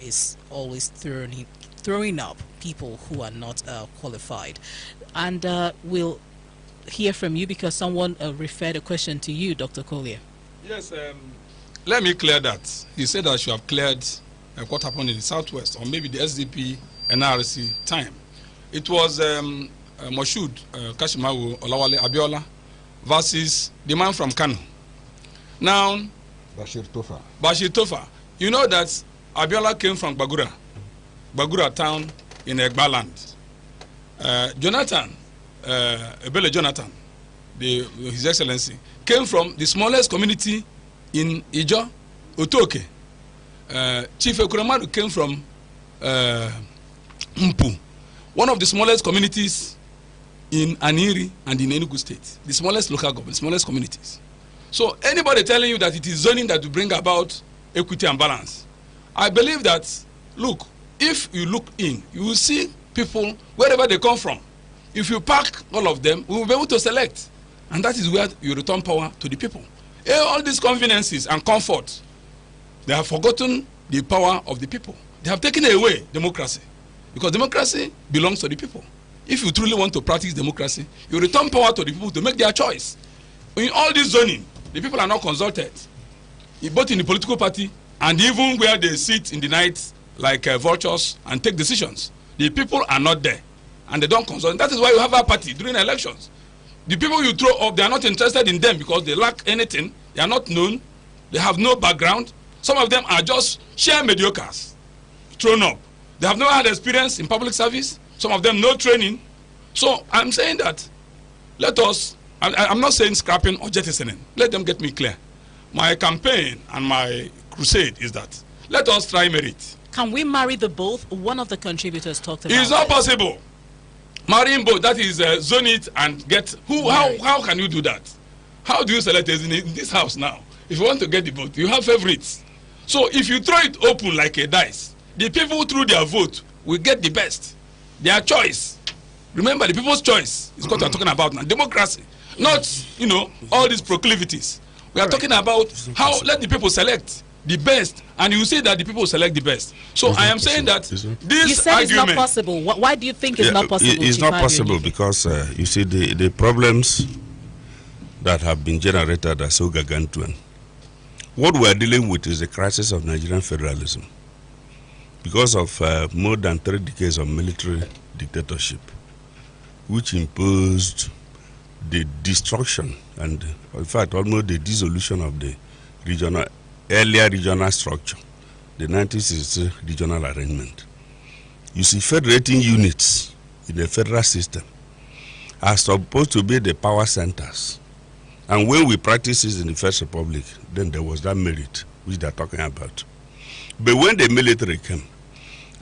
S1: is always throwing up people who are not qualified. And we'll hear from you because someone referred a question to you, Dr. Collier.
S4: Yes, let me clear that. He said that you have cleared what happened in the Southwest, or maybe the SDP NRC time. It was Moshood Kashimawo Olawale Abiola versus the man from Kano. Now,
S3: Bashir Tofa.
S4: Bashir Tofa. You know that Abiola came from Bagura town in Egbaland. Jonathan, Ebele Jonathan, His Excellency, came from the smallest community in Ijo, Otoke. Chief Ekuremadu came from Mpu, one of the smallest communities in Aniri and in Enugu State, the smallest local government, smallest communities. So anybody telling you that it is zoning that will bring about equity and balance, I believe that, look, if you look in, you will see people wherever they come from. If you pack all of them, we will be able to select. And that is where you return power to the people. All these conveniences and comfort, they have forgotten the power of the people. They have taken away democracy. Because democracy belongs to the people. If you truly want to practice democracy, you return power to the people to make their choice. In all this zoning, the people are not consulted, both in the political party and even where they sit in the night like vultures and take decisions. The people are not there, and they don't consult. That is why you have a party during elections. The people you throw up, they are not interested in them because they lack anything. They are not known. They have no background. Some of them are just sheer mediocres thrown up. They have never had experience in public service. Some of them no training. So I'm saying that let us, I'm not saying scrapping or jettisoning. Let them get me clear. My campaign and my crusade is that let us try merit.
S1: Can we marry the both? One of the contributors talked about
S4: It's not possible. Marrying both, that is zone it and get who. How can you do that? How do you select in this house now? If you want to get the vote, you have favorites. So if you throw it open like a dice, the people through their vote will get the best. Their choice. Remember, the people's choice is what we're talking about now. Democracy, not all these proclivities. We are talking about how let the people select the best, and you see that the people select the best. So I am saying that this
S1: you said
S4: argument,
S1: it's not possible. Why do you think it's not possible?
S2: It's not possible because you see the problems that have been generated are so gargantuan. What we are dealing with is the crisis of Nigerian federalism because of more than 3 decades of military dictatorship, which imposed the destruction and, in fact, almost the dissolution of the earlier regional structure, the 1963 regional arrangement. You see, federating units in the federal system are supposed to be the power centers. And when we practiced this in the First Republic, then there was that merit which they're talking about. But when the military came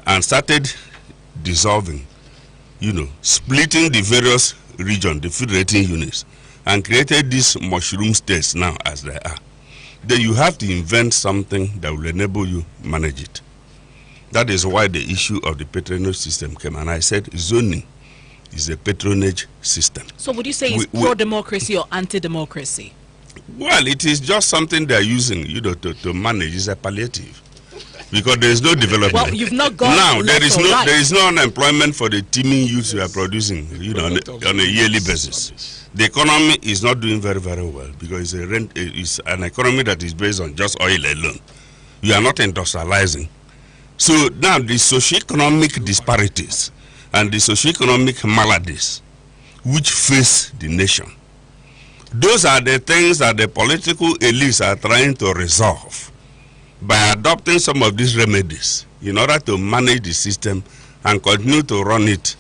S2: and started dissolving, splitting the various regions, the federating units, and created these mushroom states now as they are, then you have to invent something that will enable you manage it. That is why the issue of the patronage system came. And I said zoning is a patronage system.
S1: So would you say it's pro-democracy or anti-democracy?
S2: Well, it is just something they're using, to manage. It's a palliative. Because there is no development.
S1: Well, you've not got
S2: now there is no unemployment for the teeming youths we are producing, on a yearly basis. The economy is not doing very, very well because it's an economy that is based on just oil alone. You are not industrializing. So now the socioeconomic disparities and the socioeconomic maladies which face the nation Those are the things that the political elites are trying to resolve by adopting some of these remedies in order to manage the system and continue to run it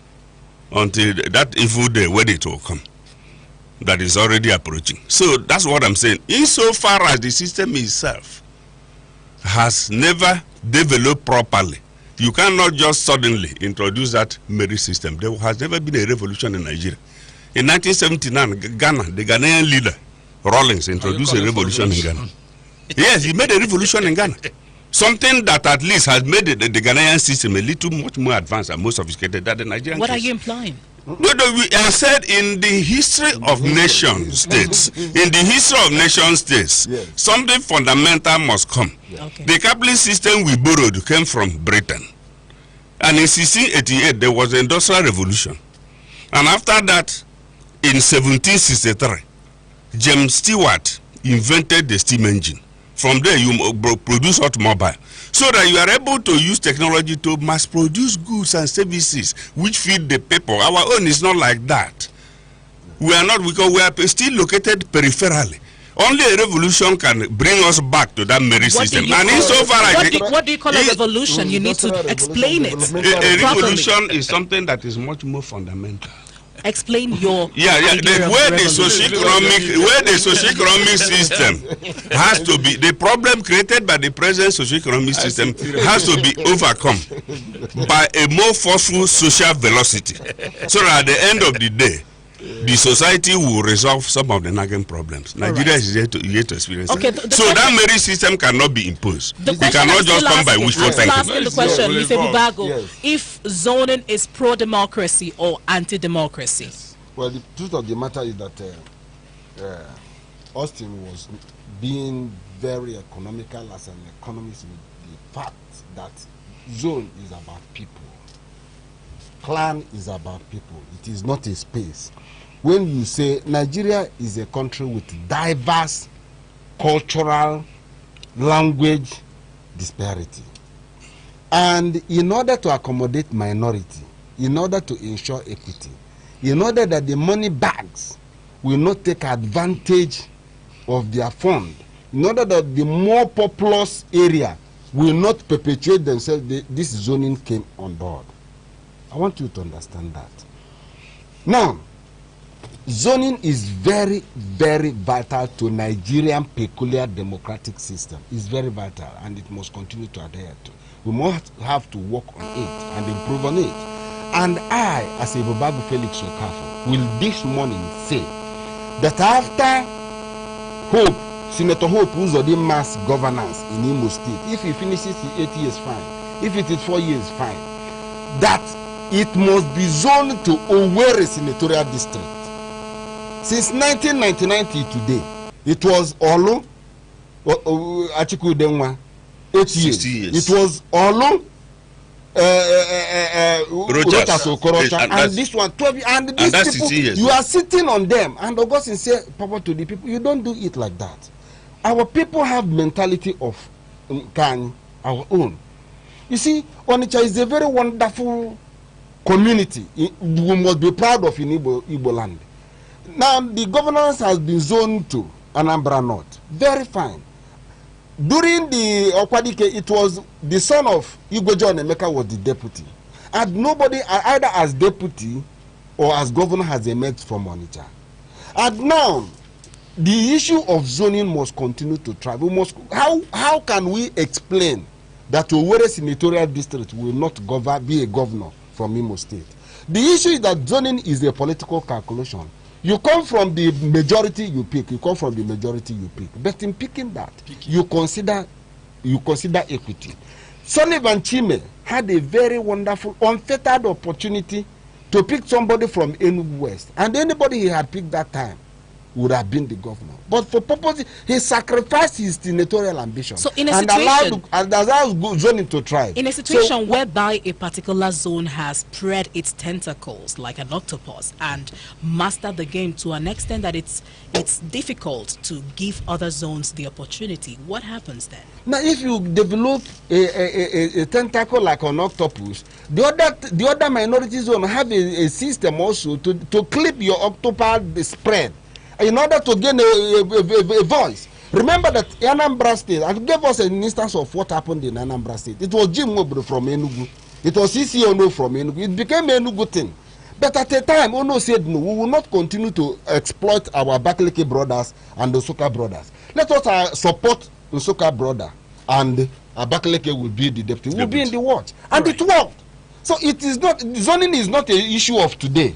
S2: until that evil day when it will come, that is already approaching. So that's what I'm saying. Insofar as the system itself has never developed properly, you cannot just suddenly introduce that merit system. There has never been a revolution in Nigeria. In 1979, Ghana, the Ghanaian leader, Rawlings, introduced a revolution in Ghana. Yes, he made a revolution in Ghana. Something that at least has made the Ghanaian system a little much more advanced and more sophisticated than the Nigerian
S1: What
S2: case.
S1: are you implying?
S2: No, I said in the history of nation states,
S3: Yes.
S2: something fundamental must come.
S1: Okay.
S2: The capitalist system we borrowed came from Britain. And in 1688, there was the Industrial Revolution. And after that, in 1763, James Stewart invented the steam engine. From there, you produce automobile, so that you are able to use technology to mass produce goods and services which feed the people. Our own is not like that. We are not, because we are still located peripherally. Only a revolution can bring us back to that merit system. And insofar as
S1: what do you call a revolution? You need to explain it.
S2: a revolution is something that is much more fundamental.
S1: Explain your
S2: the way the socioeconomic system has to be, the problem created by the present socioeconomic system has to be overcome by a more forceful social velocity, so that at the end of the day, the society will resolve some of the nagging problems. Nigeria is yet to experience.
S1: Okay,
S2: so that merit system cannot be imposed. It cannot just come by wishful thinking.
S1: Asking the question, Mr. Bubago,
S3: Yes.
S1: if zoning is pro-democracy or anti-democracy?
S3: Well, the truth of the matter is that Austin was being very economical as an economist with the fact that zone is about people. Clan is about people. It is not a space. When you say Nigeria is a country with diverse cultural, language disparity, and in order to accommodate minority, in order to ensure equity, in order that the money bags will not take advantage of their fund, in order that the more populous area will not perpetuate themselves, this zoning came on board. I want you to understand that. Now, zoning is very, very vital to Nigerian peculiar democratic system. It's very vital, and it must continue to adhere to. We must have to work on it and improve on it. And I, as a Bubago Felix Okafo, will this morning say that after Hope, Senator Hope, who's already mass governance in Imo State, if he finishes in 8 years, fine. If it is 4 years, fine. That it must be zoned to Owerri Senatorial District. Since 1999 till today, it was Olu, Achiku Denwa, 8 years. It was Olu, Rochas Okorocha, and this one 12 years. And these people, you are sitting on them. And Augustine said, Papa, to the people, you don't do it like that. Our people have mentality of our own. You see, Onitsha is a very wonderful community. We must be proud of in Igbo land. Now, the governance has been zoned to Anambra North. Very fine. During the Okwadike, it was the son of Igbo John Emeka was the deputy. And nobody, either as deputy or as governor, has emerged from Onitsha. And now, the issue of zoning must continue to travel. How can we explain that Owerri Senatorial District will not be a governor from Imo State? The issue is that zoning is a political calculation. You come from the majority, you pick. You come from the majority, you pick. But in picking that, you consider equity. Sullivan Chime had a very wonderful, unfettered opportunity to pick somebody from Enugu West, and anybody he had picked that time would have been the governor. But for purpose, he sacrificed his senatorial ambition.
S1: So in a situation,
S3: allowed zoning to thrive.
S1: In a situation whereby a particular zone has spread its tentacles like an octopus and mastered the game to an extent that it's difficult to give other zones the opportunity, what happens then?
S3: Now, if you develop a tentacle like an octopus, the other minority zone have a system also to clip your octopus spread in order to gain a voice. Remember that Anambra State, I gave us an instance of what happened in Anambra State. It was Jim Mobro from Enugu. It was CC Ono from Enugu. It became a Enugu thing. But at the time, Ono said, no, we will not continue to exploit our Abakaliki brothers and the Soka brothers. Let us support the Soka brother, and Abakaliki will be the deputy. We will be in the watch. And it worked. So it is not, zoning is not an issue of today.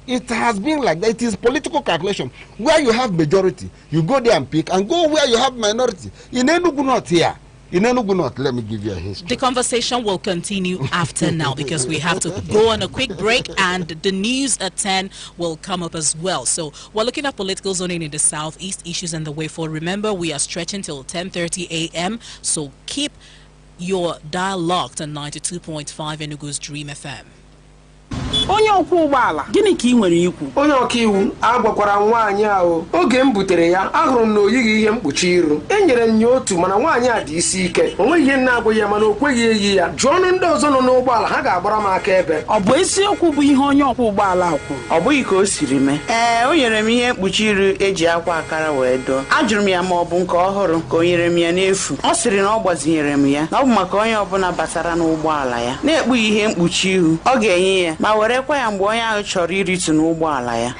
S3: It has been like that. It is political calculation. Where you have majority, you go there and pick, and go where you have minority. In Enugu, not here. In Enugu, not. Let me give you a history.
S1: The conversation will continue after now because we have to go on a quick break, and the news at 10 will come up as well. So we're looking at political zoning in the southeast, issues and the way forward. Remember, we are stretching till 10:30 a.m. So keep your dial locked on 92.5 Enugu's Dream FM.
S8: Onye ọkwọ ụgbọala gịnị ka ị nwere ikwu?
S9: Onye ọka iwu agwakwara nwaanyị ahụ oge m butere ya ahụrụ m na oyighị ihe mkpuchi iru. Enyere m ya otu mana nwaanyị a dị isi ike. Onwe ihe na-agwa ya mana o kweghị eyi ya. Jụọ ndị ọzọ nọ n'ụgbọala, ha ga-agbara m aka ebe.
S8: Ọ bụ eziokwu bụ ihe onye ọkwọ ụgbọala kwuru?
S10: Ọ bụghị ka o siri mee. O nyere m ihe mkpuchi iru eji akwa akara wee doo. Ajụrụ m ya ma ọ bụ nke ọhụrụ ka o nyere m ya n'efu. Ọ sịrị na ọ gbazinyere m ya na ọ bụ maka onye ọbụla batara n'ụgbọala ya na-ekpughị ihe mkpuchi ihu. Ọ ga-enye ya ma werekwa ya mgbe onye ahụ chọrọ iritu n'ụgbọala ya.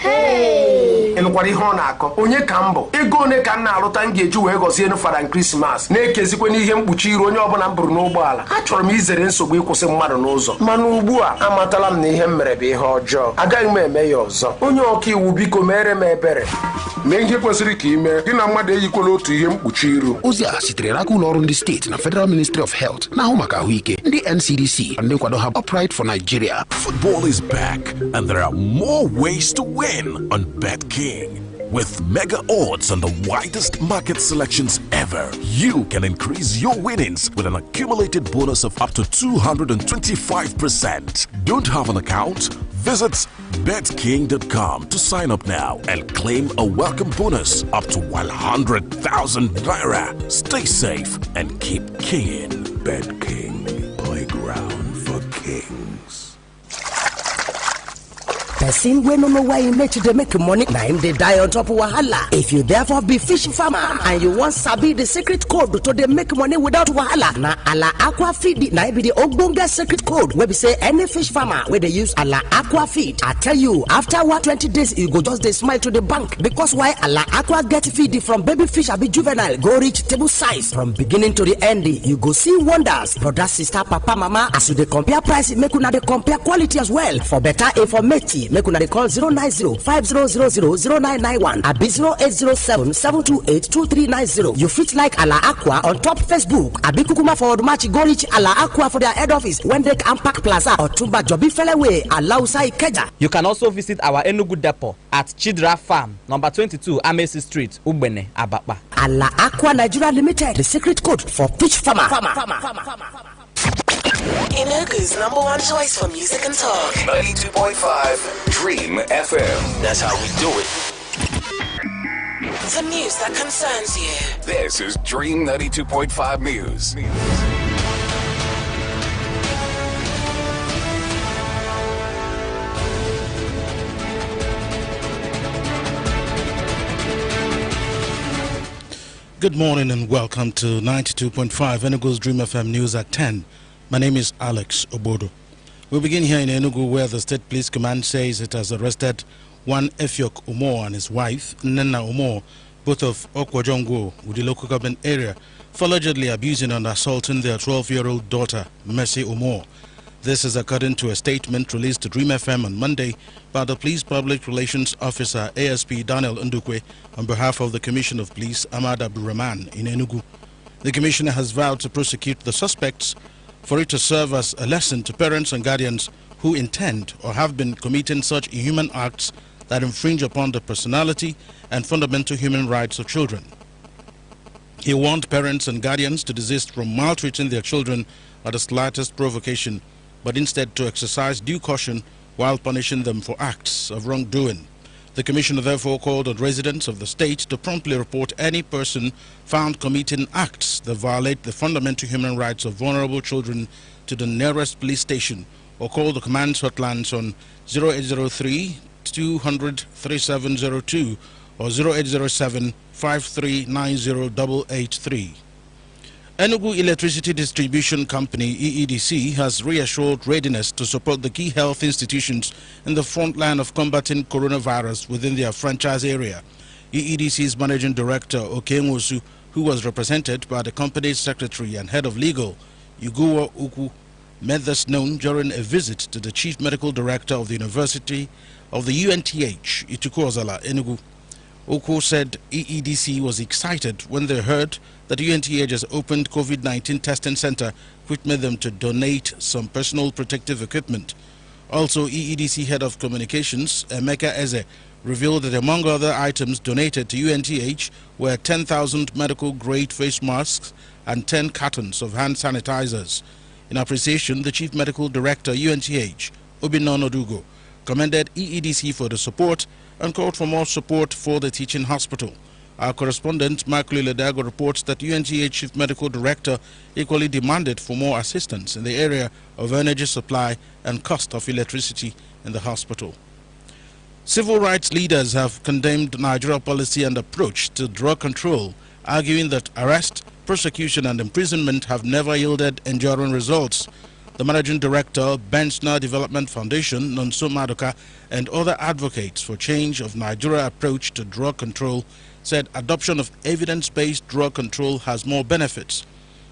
S9: Ị nụkwara ihe ọ na-akọ? Onye ka mbụ ego one ka m na-arụta m ga-eji wee gọzie Fada Christmas na-ekezikwa n'ihe mkpuchi iru onye ọbụla m bụrụ n'ụgbọala. Achọrọ m izere nsogbu ịkwụsị mmadụ n'ụzọ, mana ugbu a amatala m na ihe m mere bụ ihe ọjọọ. Agaghị m eme ya ọzọ. Onye ọka iwu biko mere m ebere.
S11: Mee ihe kwesịrị ka ime gị na mmadụ eyikwala otu ihe mkpuchi iru.
S12: Ozi a sitere n'aka ụlọ ọrụ ndị steeti na Federal Ministry of Health na-ahụ maka ahụike, ndị NCDC na ndị nkwado ha Upright for Nigeria.
S13: Football is back, and there are more ways to win on BetKing. With mega odds and the widest market selections ever, you can increase your winnings with an accumulated bonus of up to 225%. Don't have an account? Visit betking.com to sign up now and claim a welcome bonus up to 100,000 naira. Stay safe and keep kinging. BetKing, playground for kings.
S14: Person we no know why you make to make money, na him they die on top of wahala. If you therefore be fish farmer and you want sabi the secret code to they make money without wahala, na ala aqua feed na be the ogbonge secret code where we say any fish farmer where they use ala aqua feed. I tell you, after 120 days you go just they smile to the bank, because why ala aqua get feed from baby fish abi juvenile go reach table size from beginning to the end. You go see wonders. Brother, sister, papa, mama, as you they compare price, make una they compare quality as well. For better information, make una dey call 090-5000-0991 abi 0807-728-2390. You fit like Ala Aqua on top Facebook abi kukuma forward match go reach Ala Aqua for their head office when they Ampak Plaza or Tumba Jobi Felewe, Alausa Ikeja.
S15: You can also visit our Enugu depot at Chidra Farm, number 22, Amesi Street, Ugbene, Abapa.
S14: Ala Aqua Nigeria Limited, the secret code for fish farmer.
S16: Enugu's #1 choice for music and talk.
S13: 92.5 Dream FM.
S16: That's how we do it. The news that concerns you.
S13: This is Dream 92.5 News.
S17: Good morning and welcome to 92.5 Enugu's Dream FM News at 10. My name is Alex Obodo. We begin here in Enugu, where the State Police Command says it has arrested one Efiok Umor and his wife, Nena Umor, both of Okwajongo, with the local government area, for allegedly abusing and assaulting their 12-year-old daughter, Mercy Umor. This is according to a statement released to Dream FM on Monday by the Police Public Relations Officer, ASP Daniel Ndukwe, on behalf of the Commissioner of Police, Ahmad Abdurrahman, in Enugu. The Commissioner has vowed to prosecute the suspects for it to serve as a lesson to parents and guardians who intend or have been committing such inhuman acts that infringe upon the personality and fundamental human rights of children. He warned parents and guardians to desist from maltreating their children at the slightest provocation, but instead to exercise due caution while punishing them for acts of wrongdoing. The Commissioner therefore called on residents of the state to promptly report any person found committing acts that violate the fundamental human rights of vulnerable children to the nearest police station, or call the command's hotlines on 0803 200 3702 or 0807 5390 Enugu Electricity Distribution Company EEDC has reassured readiness to support the key health institutions in the front line of combating coronavirus within their franchise area. EEDC's Managing Director Okenwosu, who was represented by the company's secretary and head of legal, Yuguwa Uku, made this known during a visit to the Chief Medical Director of the University of the UNTH, Itukozala, Enugu. Uku said EEDC was excited when they heard that UNTH has opened COVID-19 testing center, which made them to donate some personal protective equipment. Also, EEDC Head of Communications, Emeka Eze, revealed that among other items donated to UNTH were 10,000 medical-grade face masks and 10 cartons of hand sanitizers. In appreciation, the Chief Medical Director, UNTH, Obinon Odugo, commended EEDC for the support and called for more support for the teaching hospital. Our correspondent, Michael Ledago, reports that UNTH Chief Medical Director equally demanded for more assistance in the area of energy supply and cost of electricity in the hospital. Civil rights leaders have condemned Nigeria's policy and approach to drug control, arguing that arrest, prosecution and imprisonment have never yielded enduring results. The Managing Director, Bensner Development Foundation, Nonso Madoka, and other advocates for change of Nigeria's approach to drug control said adoption of evidence-based drug control has more benefits.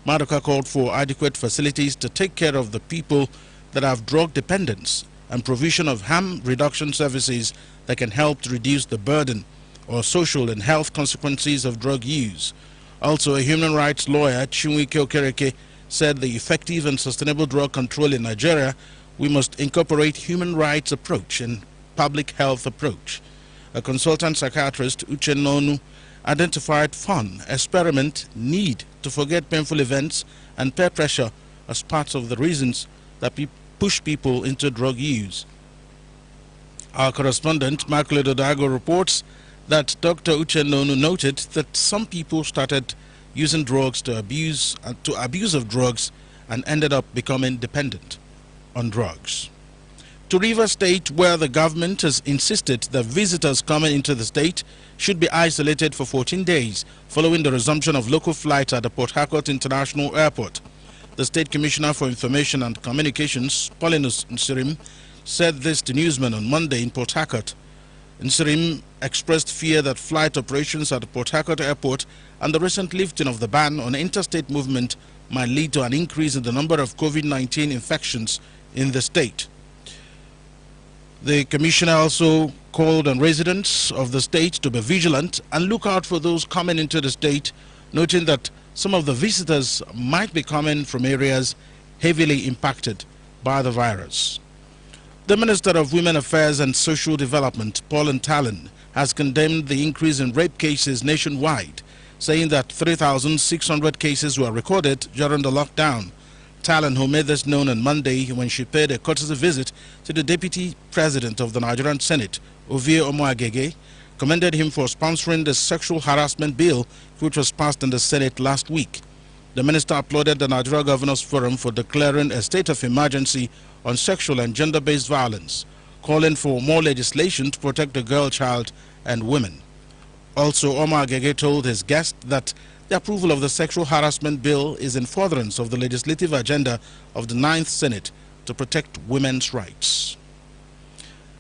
S17: Madoka called for adequate facilities to take care of the people that have drug dependence and provision of harm reduction services that can help to reduce the burden or social and health consequences of drug use. Also, a human rights lawyer, Chinwike Okereke, said the effective and sustainable drug control in Nigeria, we must incorporate human rights approach and public health approach. A consultant psychiatrist, Uche Nonu, identified fun, experiment, need to forget painful events, and peer pressure as parts of the reasons that push people into drug use. Our correspondent, Michael Ledago, reports that Dr. Uche Nonu noted that some people started using drugs to abuse of drugs and ended up becoming dependent on drugs. To Rivers State, where the government has insisted that visitors coming into the state should be isolated for 14 days following the resumption of local flights at the Port Harcourt International Airport. The State Commissioner for Information and Communications, Paulinus Nsirim, said this to newsmen on Monday in Port Harcourt. Nsirim expressed fear that flight operations at the Port Harcourt Airport and the recent lifting of the ban on interstate movement might lead to an increase in the number of COVID-19 infections in the state. The commissioner also called on residents of the state to be vigilant and look out for those coming into the state, noting that some of the visitors might be coming from areas heavily impacted by the virus. The Minister of Women Affairs and Social Development, Paul Ntallen, has condemned the increase in rape cases nationwide, saying that 3,600 cases were recorded during the lockdown. Talon, who made this known on Monday when she paid a courtesy visit to the Deputy President of the Nigerian Senate, Ovie Omoagege, commended him for sponsoring the sexual harassment bill which was passed in the Senate last week. The minister applauded the Nigeria Governors Forum for declaring a state of emergency on sexual and gender-based violence, calling for more legislation to protect the girl child and women. Also, Omoagege told his guest that the approval of the sexual harassment bill is in furtherance of the legislative agenda of the 9th Senate to protect women's rights.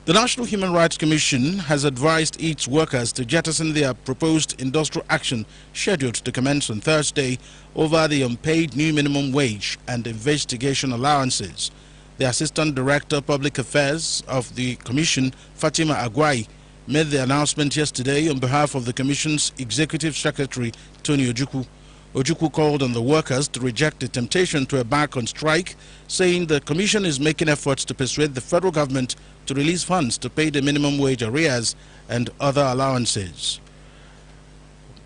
S17: The National Human Rights Commission has advised its workers to jettison their proposed industrial action scheduled to commence on Thursday over the unpaid new minimum wage and investigation allowances. The Assistant Director of Public Affairs of the Commission, Fatima Agwai, made the announcement yesterday on behalf of the Commission's Executive Secretary, Tony Ojukwu. Ojukwu called on the workers to reject the temptation to embark on strike, saying the Commission is making efforts to persuade the federal government to release funds to pay the minimum wage arrears and other allowances.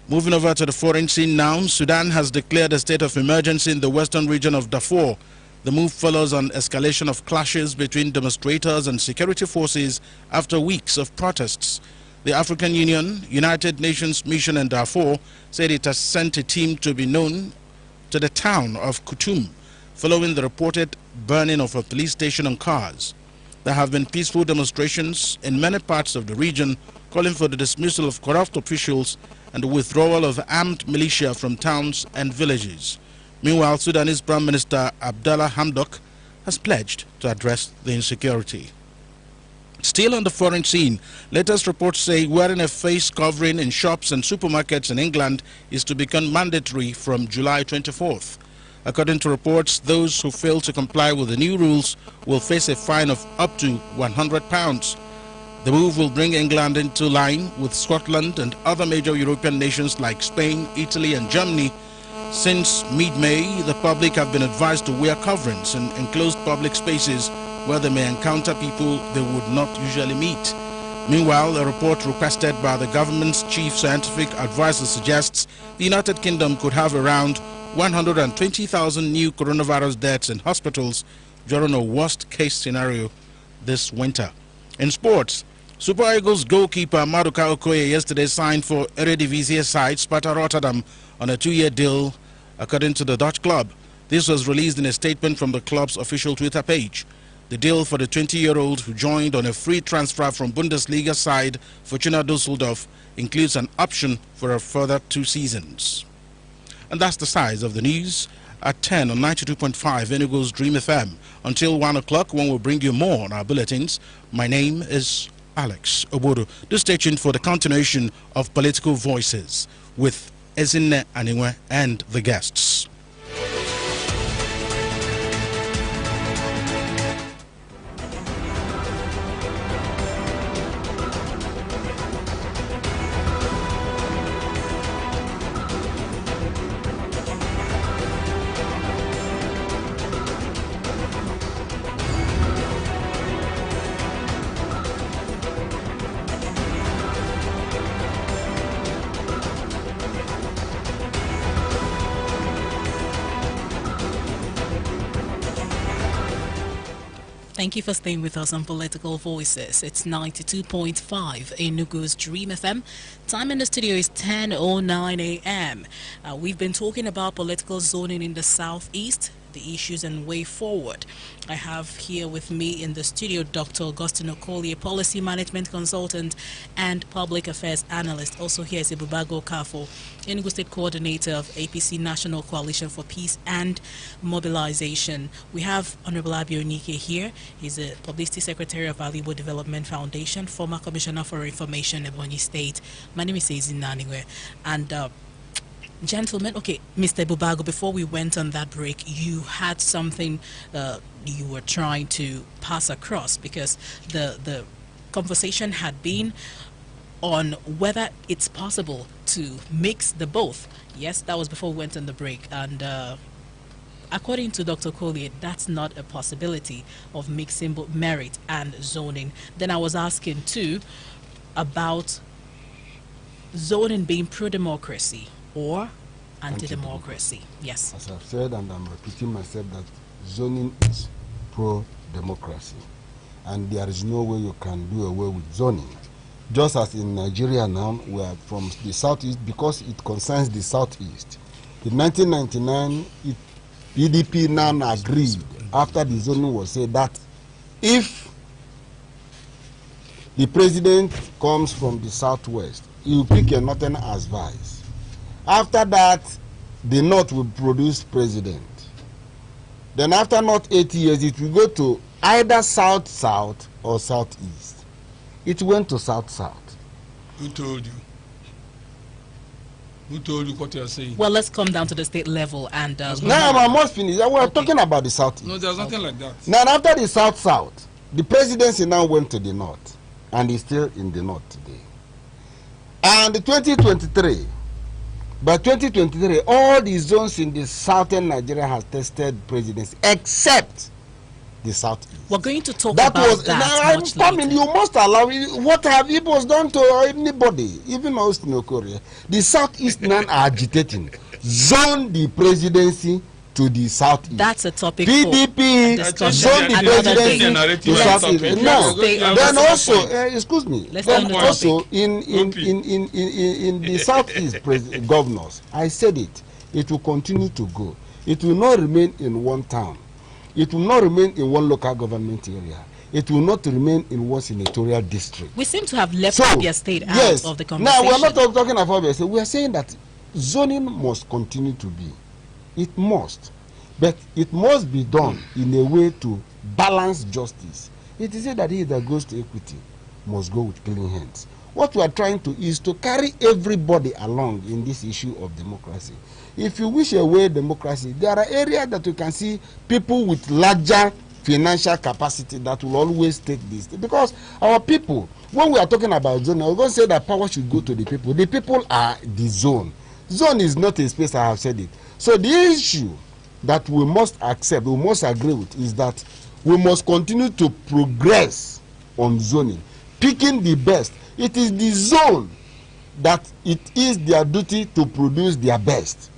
S17: Moving over to the foreign scene now, Sudan has declared a state of emergency in the western region of Darfur. The move follows an escalation of clashes between demonstrators and security forces after weeks of protests. The African Union, United Nations Mission in Darfur said it has sent a team to be known to the town of Khartoum following the reported burning of a police station and cars. There have been peaceful demonstrations in many parts of the region calling for the dismissal of corrupt officials and the withdrawal of armed militia from towns and villages. Meanwhile, Sudanese Prime Minister Abdallah Hamdok has pledged to address the insecurity. Still on the foreign scene, latest reports say wearing a face covering in shops and supermarkets in England is to become mandatory from July 24th. According to reports, those who fail to comply with the new rules will face a fine of up to £100. The move will bring England into line with Scotland and other major European nations like Spain, Italy and Germany. Since mid-May, the public have been advised to wear coverings in enclosed public spaces where they may encounter people they would not usually meet. Meanwhile, a report requested by the government's chief scientific advisor suggests the United Kingdom could have around 120,000 new coronavirus deaths in hospitals during a worst-case scenario this winter. In sports, Super Eagles goalkeeper Maduka Okoye yesterday signed for Eredivisie side Sparta Rotterdam on a 2-year deal, according to the Dutch club. This was released in a statement from the club's official Twitter page. The deal for the 20-year-old who joined on a free transfer from Bundesliga side Fortuna Düsseldorf includes an option for a further 2 seasons. And that's the size of the news at 10 on 92.5 Enugu's Dream FM. Until 1 o'clock when we'll bring you more on our bulletins. My name is Alex Obodo. Do stay tuned for the continuation of Political Voices with Ezinne Aniwe and the guests.
S1: Thank you for staying with us on Political Voices. It's 92.5 Enugu's Dream FM. Time in the studio is 10:09 a.m. We've been talking about political zoning in the southeast, the issues and way forward. I have here with me in the studio Dr. Augustine Okolie, policy management consultant and public affairs analyst. Also here is Ebubago Kafo, Enugu State Coordinator of APC National Coalition for Peace and Mobilization. We have Honorable Abio Nike here. He's a Publicity Secretary of Valuable Development Foundation, former Commissioner for Information, Ebonyi State. My name is Ezinne Aniwe. And gentlemen, okay, Mr. Bubago, before we went on that break, you had something you were trying to pass across, because the conversation had been on whether it's possible to mix the both. Yes, that was before we went on the break. And according to Dr. Collier, that's not a possibility of mixing both merit and zoning. Then I was asking too about zoning being pro-democracy or anti-democracy. Yes.
S3: As I've said, and I'm repeating myself, that zoning is pro-democracy, and there is no way you can do away with zoning. Just as in Nigeria now, we are from the southeast, because it concerns the southeast. In 1999, PDP now agreed, after the zoning was said, that if the president comes from the southwest, he will pick a northern as vice. After that, the north will produce president. Then after not 8 years, it will go to either south-south or southeast. It went to south-south.
S4: Who told you? Who told you what you are saying?
S1: Well, let's come down to the state level and...
S3: now I must finish. We're talking about the southeast.
S4: No, there's nothing like that.
S3: Now after the south-south, the presidency now went to the north, and is still in the north today. And 2023, by 2023, all the zones in the southern Nigeria has tested presidency, except the southeast.
S1: We're going to talk about that much later.
S3: I mean, you must allow it. What have Igbos done to anybody, even Austin Korea? The southeast now are agitating. Zone the presidency to the southeast.
S1: That's a topic
S3: PDP zone the presidency to southeast. Now, then also, excuse me. Then also in the southeast governors, I said it. It will continue to go. It will not remain in one town. It will not remain in one local government area. it will not remain in one senatorial district.
S1: We seem to have left Abia State
S3: yes,
S1: out of the conversation.
S3: Now, we're not talking about Abia State. We are saying that zoning must continue to be. It must. But it must be done in a way to balance justice. It is said that he that goes to equity must go with clean hands. What we are trying to is to carry everybody along in this issue of democracy. If you wish away democracy, there are areas that you can see people with larger financial capacity that will always take this. Because our people, when we are talking about zone, we're going to say that power should go to the people. The people are the zone. Zone is not a space, I have said it. So the issue that we must accept, we must agree with, is that we must continue to progress on zoning, picking the best. It is the zone that it is their duty to produce their best,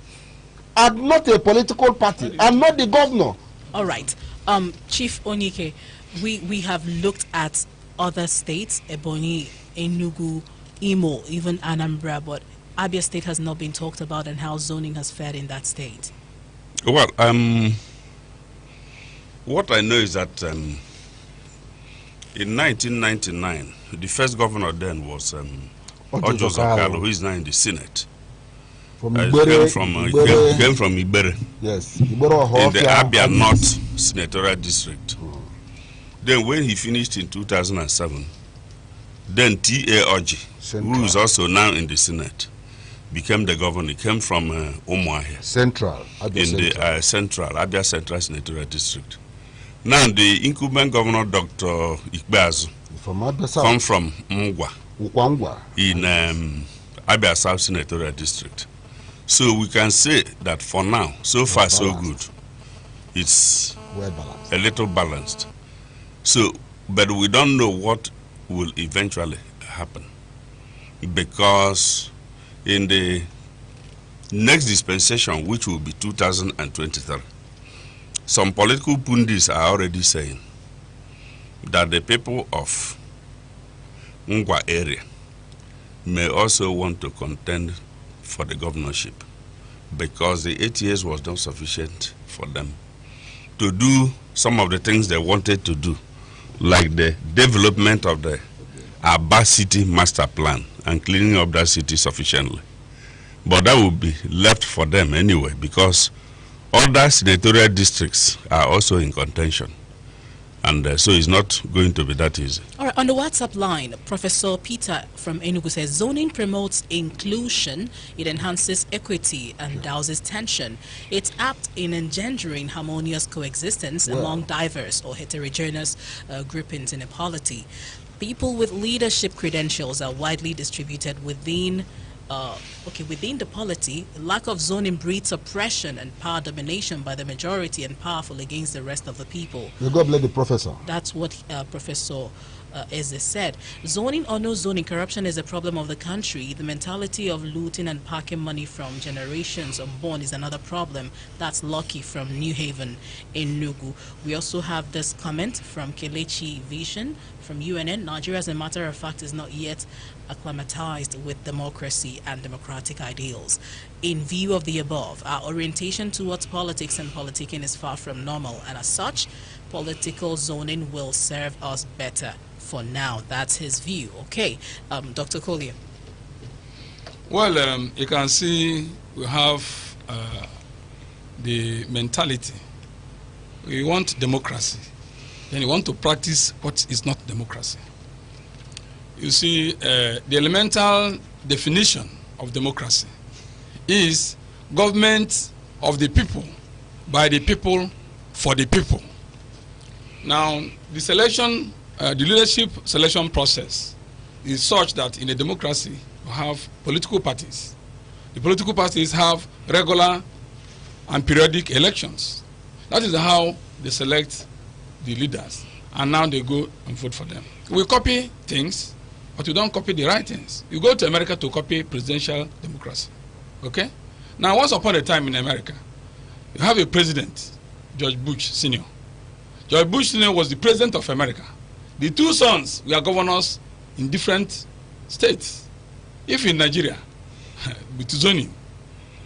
S3: and not a political party, and not the governor.
S1: All right. Chief Onyike, we have looked at other states, Ebonyi, Enugu, Imo, even Anambra, but Abia State has not been talked about, and how zoning has fared in that state.
S2: Well, what I know is that in 1999, the first governor then was Ojo Zakalo, who is now in the Senate.
S3: From
S2: Came from Ibere.
S3: Yes,
S2: in the Abia North Senatorial District. Then when he finished in 2007, then T.A. Oji, who is also now in the Senate, became the governor. He came from Umuahia.
S3: Central.
S2: Abia Central. The Abia Central Senatorial District. Now the incumbent governor, Dr. Ikbeazu, comes from Mungwa in Abia South Senatorial District. So we can say that for now, so far so good, it's
S3: well balanced.
S2: A little balanced. So, but we don't know what will eventually happen, because in the next dispensation, which will be 2023, some political pundits are already saying that the people of Ngwa area may also want to contend for the governorship, because the 8 years was not sufficient for them to do some of the things they wanted to do, like the development of the Aba City Master Plan and cleaning up that city sufficiently. But that will be left for them anyway, because other senatorial districts are also in contention. And so it's not going to be that easy.
S1: All right, on the WhatsApp line, Professor Peter from Enugu says, zoning promotes inclusion, it enhances equity and douses tension. It's apt in engendering harmonious coexistence among diverse or heterogeneous groupings in a polity. People with leadership credentials are widely distributed within within the polity. Lack of zoning breeds oppression and power domination by the majority and powerful against the rest of the people.
S3: May God bless the professor.
S1: That's what Professor Eze said. Zoning or no zoning, corruption is a problem of the country. The mentality of looting and parking money from generations unborn is another problem. That's Lucky from New Haven in Enugu. We also have this comment from Kelechi Vision from UNN. Nigeria, as a matter of fact, is not yet acclimatized with democracy and democratic ideals. In view of the above, our orientation towards politics and politicking is far from normal, and as such, political zoning will serve us better for now. That's his view. Okay, Dr. Collier.
S4: Well, you can see we have the mentality. We want democracy. Then you want to practice what is not democracy. You see, the elemental definition of democracy is government of the people, by the people, for the people. Now, the selection, the leadership selection process is such that in a democracy, you have political parties. The political parties have regular and periodic elections. That is how they select the leaders, and now they go and vote for them. We copy things, but we don't copy the right things. You go to America to copy presidential democracy. Okay? Now, once upon a time in America, you have a president, George Bush Sr. George Bush Sr. was the president of America. The two sons were governors in different states. If in Nigeria, with zoning,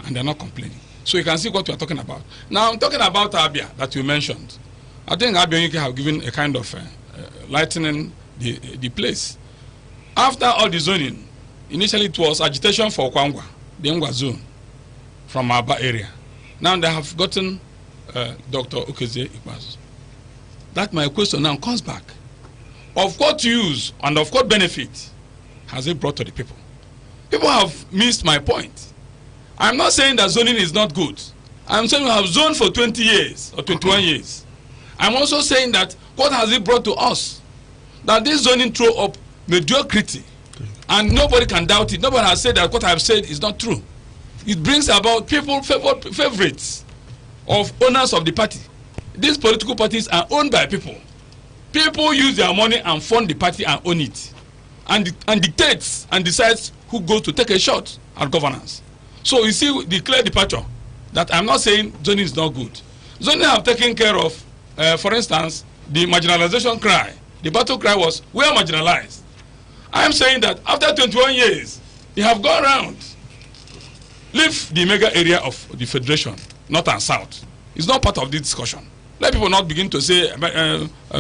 S4: and they're not complaining. So you can see what we are talking about. Now, I'm talking about Abia that you mentioned. I think Abia have given a kind of lightening the place. After all the zoning, initially it was agitation for Kwangwa, the Ngwa zone, from Aba area. Now they have gotten Dr. Okeze Ikwazu. That my question now comes back. Of what use and of what benefit has it brought to the people? People have missed my point. I'm not saying that zoning is not good. I'm saying we have zoned for 20 years or 21 years. I'm also saying that what has it brought to us? That this zoning throw up mediocrity. And nobody can doubt it. Nobody has said that what I've said is not true. It brings about people favorites of owners of the party. These political parties are owned by people. People use their money and fund the party and own it. And dictates and decides who goes to take a shot at governance. So you see the clear departure that I'm not saying zoning is not good. Zoning have taken care of, for instance, the marginalization cry. The battle cry was, we are marginalized. I'm saying that after 21 years, they have gone around. Leave the mega area of the federation, north and south. It's not part of this discussion. Let people not begin to say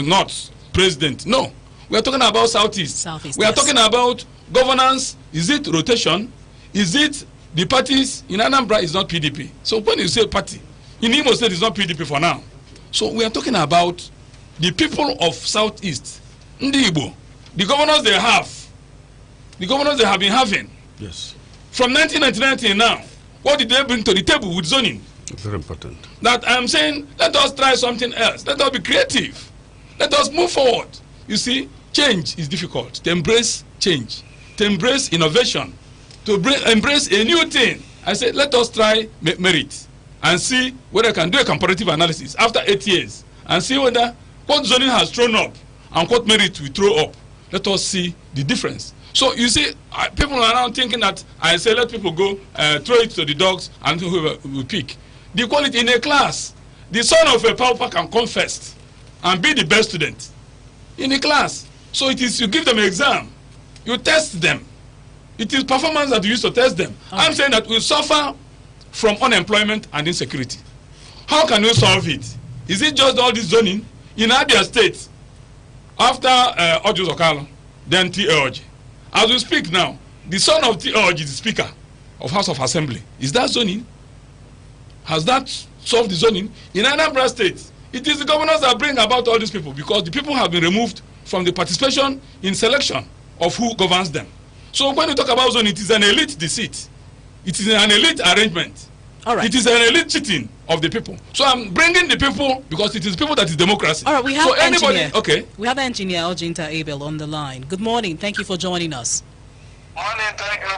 S4: north, president. No. We are talking about southeast. We are talking about governance. Is it rotation? Is it the parties in Anambra is not PDP? So when you say party, in Imo State is not PDP for now. So we are talking about the people of southeast, Ndi Igbo, the governors they have been having.
S2: Yes.
S4: From 1999 till now, what did they bring to the table with zoning?
S2: Very important.
S4: That I'm saying, let us try something else. Let us be creative. Let us move forward. You see, change is difficult. To embrace change, to embrace innovation, to embrace a new thing. I said, let us try merit and see whether I can do a comparative analysis after 8 years and see whether what zoning has thrown up and what merit we throw up. Let us see the difference. So you see, people are now thinking that I say let people go throw it to the dogs and whoever will pick. The quality in a class, the son of a pauper can come first and be the best student in a class. So it is you give them an exam, you test them. It is performance that you use to test them. Okay. I'm saying that we suffer from unemployment and insecurity. How can we solve it? Is it just all this zoning? In Abia State, after Ojo Zokalo, then T. Eoji. As we speak now, the son of T. Eoji is the Speaker of House of Assembly. Is that zoning? Has that solved the zoning? In Anambra State, it is the governors that bring about all these people because the people have been removed from the participation in selection of who governs them. So when you talk about zoning, it is an elite deceit. It is an elite arrangement.
S1: All right.
S4: It is an elite cheating of the people. So I'm bringing the people because it is people that is democracy.
S1: All right, we have
S4: so anybody,
S1: okay. We have engineer Ojinta Abel on the line. Good morning. Thank you for joining us.
S18: Morning. Thank you.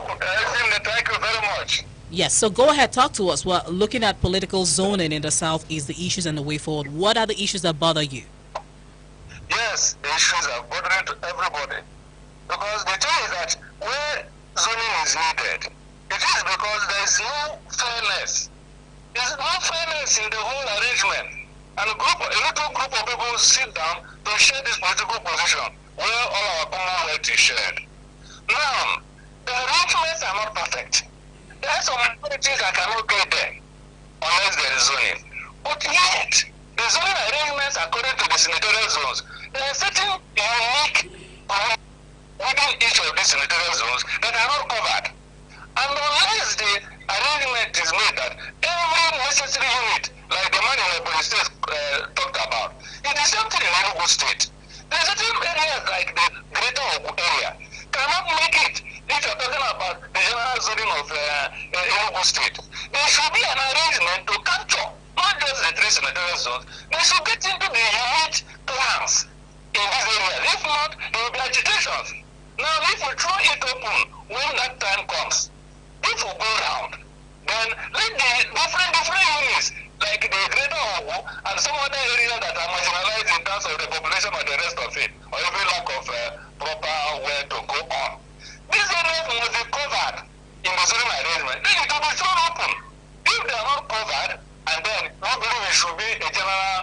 S18: Thank you very much.
S1: Yes, so go ahead, talk to us. We're looking at political zoning in the Southeast, the issues and the way forward. What are the issues that bother you?
S18: Yes, the issues are bothering to everybody. Because the thing is that where zoning is needed, it is because there is no fairness. There is no fairness in the whole arrangement. And a little group of people sit down to share this political position where all our commonwealth is shared. Now, the arrangements are not perfect. There are some minorities that cannot get there unless there is zoning. But yet, the zoning arrangements according to the senatorial zones, there are certain unique within each of these senatorial zones that are not covered. And unless the arrangement is made that every necessary unit, like the man in the state talked about, it is something in Enugu State. There are certain areas like the greater Ogu area cannot make it. If you're talking about the general zoning of Enugu State, there should be an arrangement to capture not just the three senatorial zones, they should get into the unit plans in these areas. If not, there will be agitations. Now, if we throw it open when that time comes, if we go round, then let the different units, like the greater Ogu and some other areas that are marginalized in terms of the population and the rest of it, or even lack of proper way to go on. These areas must be covered in the zoning arrangement. Then it will be thrown open. If they are not covered, and then we believe it should be a general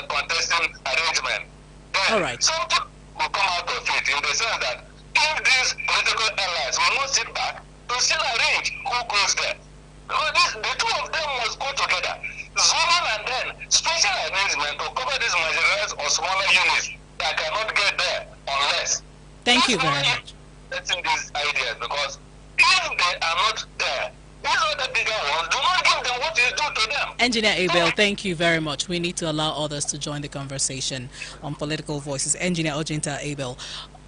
S18: contesting arrangement. Then
S1: all right.
S18: Something will come out of it in the sense that if these political allies will not sit back to still arrange who goes there. Because the two of them must go together. Zoning and then special arrangement to cover these marginalized or smaller units that cannot get there unless.
S1: Thank you very much.
S18: Setting these ideas, because if they are not there, these other bigger ones do not give them what is due to them.
S1: Engineer Abel, thank you very much. We need to allow others to join the conversation on Political Voices. Engineer Ojinta Abel,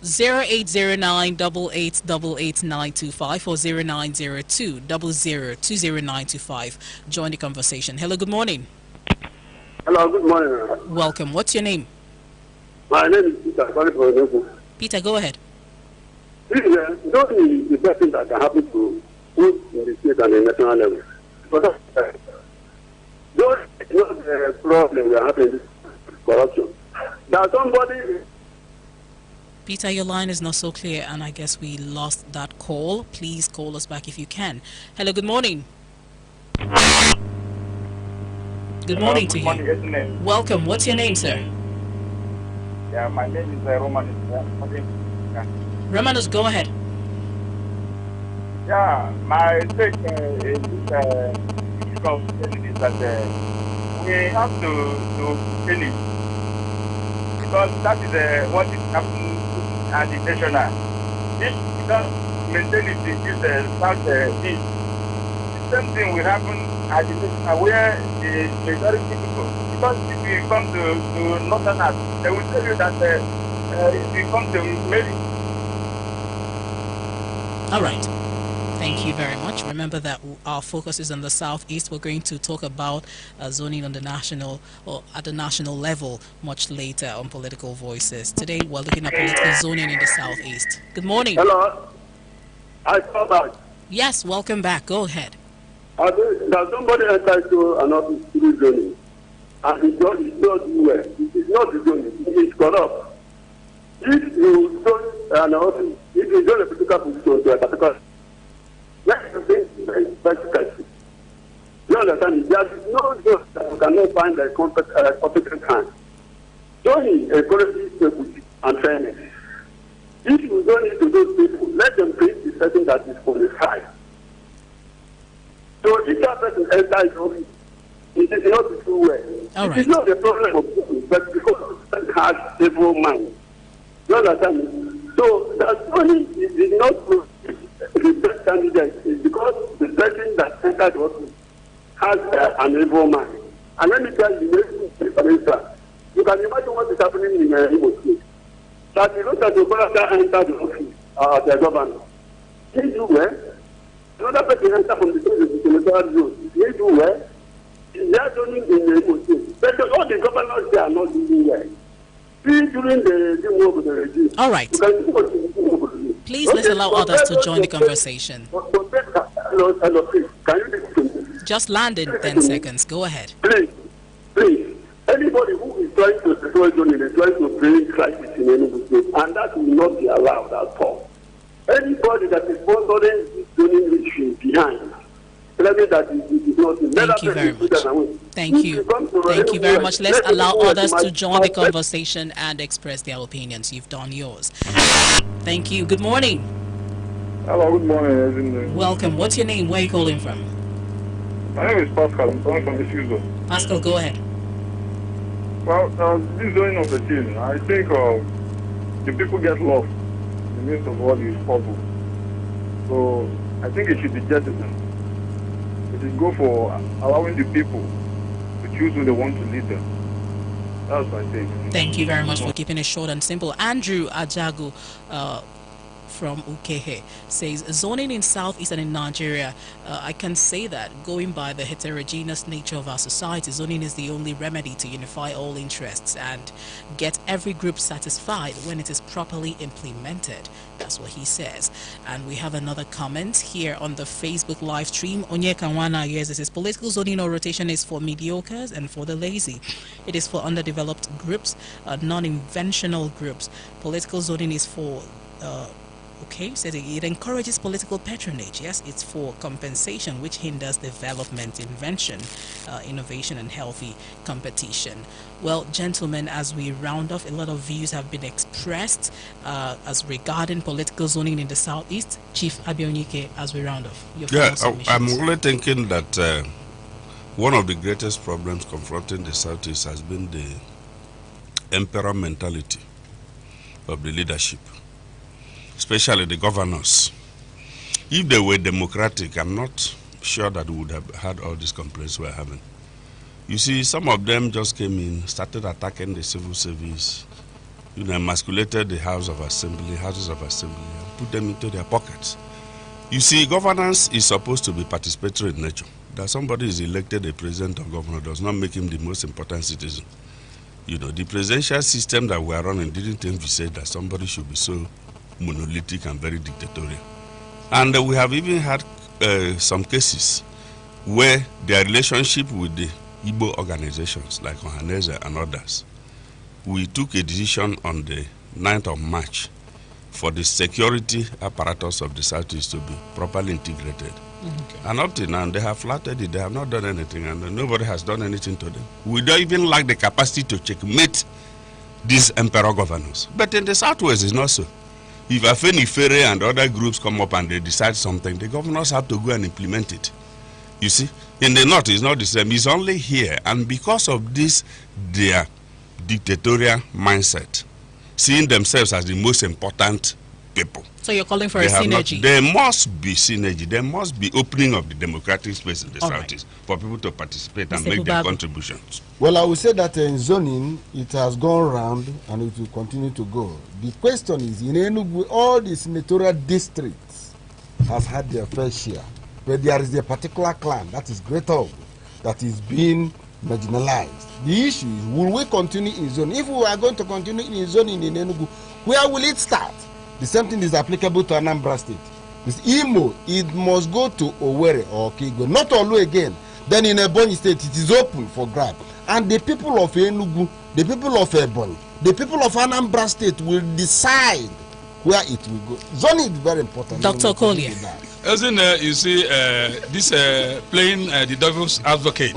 S1: 0809 8888 or 0902 0020 Join the conversation. Hello, good morning.
S5: Hello, good morning.
S1: Welcome. What's your name?
S5: My name is Peter. Sorry for the
S1: Peter, go ahead.
S5: This is the best thing that can happen to both in the state and the national level. But those is not the problem we are having with corruption. That somebody.
S1: Peter, your line is not so clear, and I guess we lost that call. Please call us back if you can. Hello, good morning. Good morning to you. Welcome. What's your name, sir?
S19: Yeah, my name is Romanus.
S1: Romanus, go ahead.
S19: Yeah, my take in this conversation is that we have to finish, because that is what is happening at the national. If we don't maintain it in this south-east, the same thing will happen at the national, where the majority people, because if we come to northerners, they will tell you that if we come to maybe.
S1: All right. Thank you very much. Remember that our focus is on the southeast. We're going to talk about zoning on the national or at the national level much later on Political Voices. Today we're looking at political zoning in the southeast. Good morning.
S5: Hello. I saw that.
S1: Yes, welcome back. Go ahead.
S5: That somebody entered to an office through zoning, and it does not do well. It is not the zoning. It is corrupt. If you don't an office, if you don't a political position to a particular, let us think very. You understand? There is no job that you cannot find a competent hand. Zoning encourages equity and fairness. If you don't need to those people, let them create the setting that is qualified. So if that person enters office, it is not to do well. It is not the problem of people, but because the person has evil mind. You understand? So that zoning is not the best candidate, is because the person that entered office has an evil mind. And let me tell you, for instance, you can imagine what is happening in Imo State. That you look at the brother that entered the office, the governor. He do well. Another person entered from the senatorial zone. He do well. They are zoning in Imo State. But all the governors, they are not doing well. During the regime.
S1: All right. Please let's allow others to join the conversation.
S5: Can you listen to me?
S1: Just land in 10 seconds. Go ahead.
S5: Please. Anybody who is trying to destroy zoning is trying to bring crisis in Enugu State, and that will not be allowed at all. Anybody that is sponsoring this zoning regime behind, tell me that it is not.
S1: Thank you very much. Thank you. Thank you very much. Let's allow others to join the conversation and express their opinions. You've done yours. Thank you. Good morning.
S19: Hello, good morning.
S1: Welcome. What's your name? Where are you calling from?
S19: My name is Pascal. I'm calling from the Fuso.
S1: Pascal, go ahead.
S19: Well, this zoning of the team, I think the people get lost in the midst of what is possible. So I think it should be jettisoned. It should go for allowing the people to choose who they want to lead them. That's my take.
S1: Thank you very much for keeping it short and simple. Andrew Ajagu from Ukehe says, zoning in Southeast and in Nigeria, I can say that going by the heterogeneous nature of our society, zoning is the only remedy to unify all interests and get every group satisfied when it is properly implemented. That's what he says. And we have another comment here on the Facebook live stream. Onye Kanwana, yes, it says political zoning or rotation is for mediocres and for the lazy. It is for underdeveloped groups, non-inventional groups. Political zoning is for okay, so it encourages political patronage. Yes, it's for compensation, which hinders development, invention, innovation, and healthy competition. Well, gentlemen, as we round off, a lot of views have been expressed as regarding political zoning in the Southeast. Chief Abionyike, as we round off.
S2: I'm only thinking that one of the greatest problems confronting the Southeast has been the emperor mentality. of the leadership, especially the governors. If they were democratic, I'm not sure that we would have had all these complaints we're having. You see, some of them just came in, started attacking the civil service, emasculated the houses of assembly, and put them into their pockets. You see, governance is supposed to be participatory in nature. That somebody is elected a president or governor does not make him the most important citizen. The presidential system that we are running didn't envisage that somebody should be so monolithic and very dictatorial. And we have even had some cases where their relationship with the Igbo organizations like Ohaneze and others, we took a decision on the 9th of March for the security apparatus of the Southeast to be properly integrated. And up to now, they have flattered it, they have not done anything, and nobody has done anything to them. We don't even lack the capacity to checkmate these emperor governors. But in the Southwest, it's not so. If Afenifere and other groups come up and they decide something, the governors have to go and implement it. You see, in the North, it's not the same. It's only here. And because of this, their dictatorial mindset, seeing themselves as the most important people.
S1: So you're calling for a synergy?
S2: There must be synergy. There must be opening of the democratic space in the Southeast for people to participate and make their contributions.
S3: Well, I would say that in zoning, it has gone round and it will continue to go. The question is, in Enugu, all the senatorial districts has had their fair share. But there is a particular clan, that is Greater Ogun, that is being marginalized. The issue is, will we continue in zoning? If we are going to continue in zoning in Enugu, where will it start? The same thing is applicable to Anambra State. This Imo, it must go to Owerri or Kigo, not Olu again. Then in Ebonyi State, it is open for grab. And the people of Enugu, the people of Ebonyi, the people of Anambra State will decide where it will go. Zoning is very important.
S1: Dr. Collier.
S4: Isn't you see this playing the devil's advocate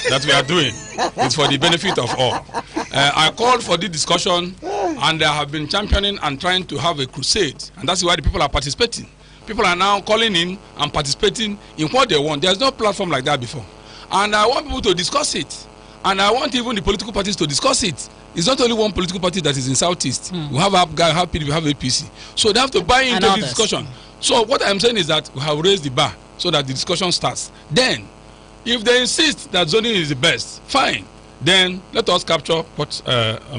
S4: that we are doing is for the benefit of all. I called for this discussion, and I have been championing and trying to have a crusade, and that's why the people are participating. People are now calling in and participating in what they want. There's no platform like that before, and I want people to discuss it, and I want even the political parties to discuss it. It's not only one political party that is in Southeast. We have APGA, have PDP, we have APC, so they have to buy into the discussion. So what I'm saying is that we have raised the bar so that the discussion starts. Then, if they insist that zoning is the best, fine. Then let us capture what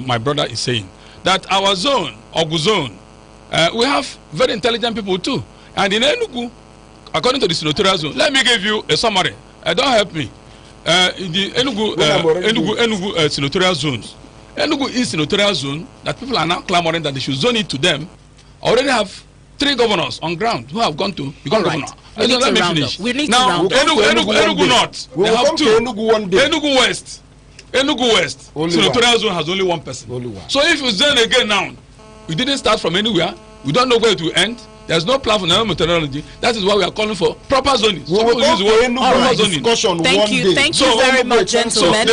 S4: my brother is saying. That our zone, Ogu zone, we have very intelligent people too. And in Enugu, according to the senatorial zone, let me give you a summary. Don't help me. In the Enugu senatorial zones, Enugu is senatorial zone that people are now clamoring that they should zone it to them. Already have 3 governors on ground who have gone to become governor. Let me finish. Now, Enugu North, they have 2. Enugu West. Enugu West, senatorial zone has only 1 person. So if you zone again now, we didn't start from anywhere. We don't know where it will end. There's no plan for no methodology. That is why we are calling for proper zoning.
S3: We will use proper zoning.
S1: Thank you very much, gentlemen.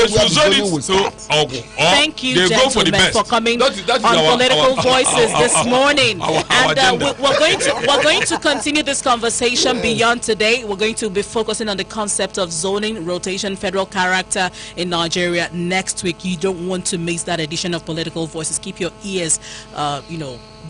S1: Thank you, gentlemen, for coming on Political Voices this morning. And we're going to continue this conversation beyond today. We're going to be focusing on the concept of zoning, rotation, federal character in Nigeria next week. You don't want to miss that edition of Political Voices. Keep your ears,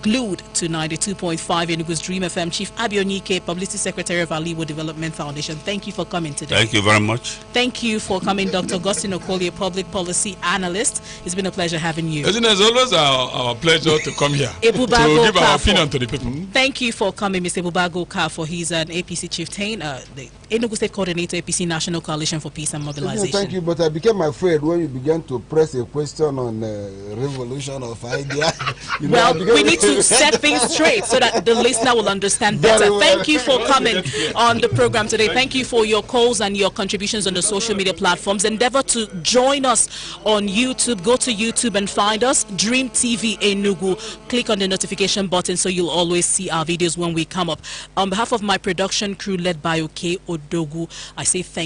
S1: glued to 92.5 Enugu's Dream FM. Chief Abionyike, Publicity Secretary of Aliwo Development Foundation. Thank you for coming today.
S2: Thank you very much.
S1: Thank you for coming, Dr. Augustine Okolie, Public Policy Analyst. It's been a pleasure having you.
S4: It's always our pleasure to come here to give our opinion to the people.
S1: Thank you for coming, Mr. Ebubago Kafo. He's an APC chieftain, the Enugu State Coordinator, APC National Coalition for Peace and Mobilization.
S3: Thank you, but I became afraid when you began to press a question on revolution of idea.
S1: Well, we need to set things straight so that the listener will understand better. Thank you for coming on the program today. Thank you for your calls and your contributions on the social media platforms. Endeavor to join us on YouTube. Go to YouTube and find us, Dream TV Enugu. Click on the notification button so you'll always see our videos when we come up. On behalf of my production crew led by Oke Odogu, I say thank you.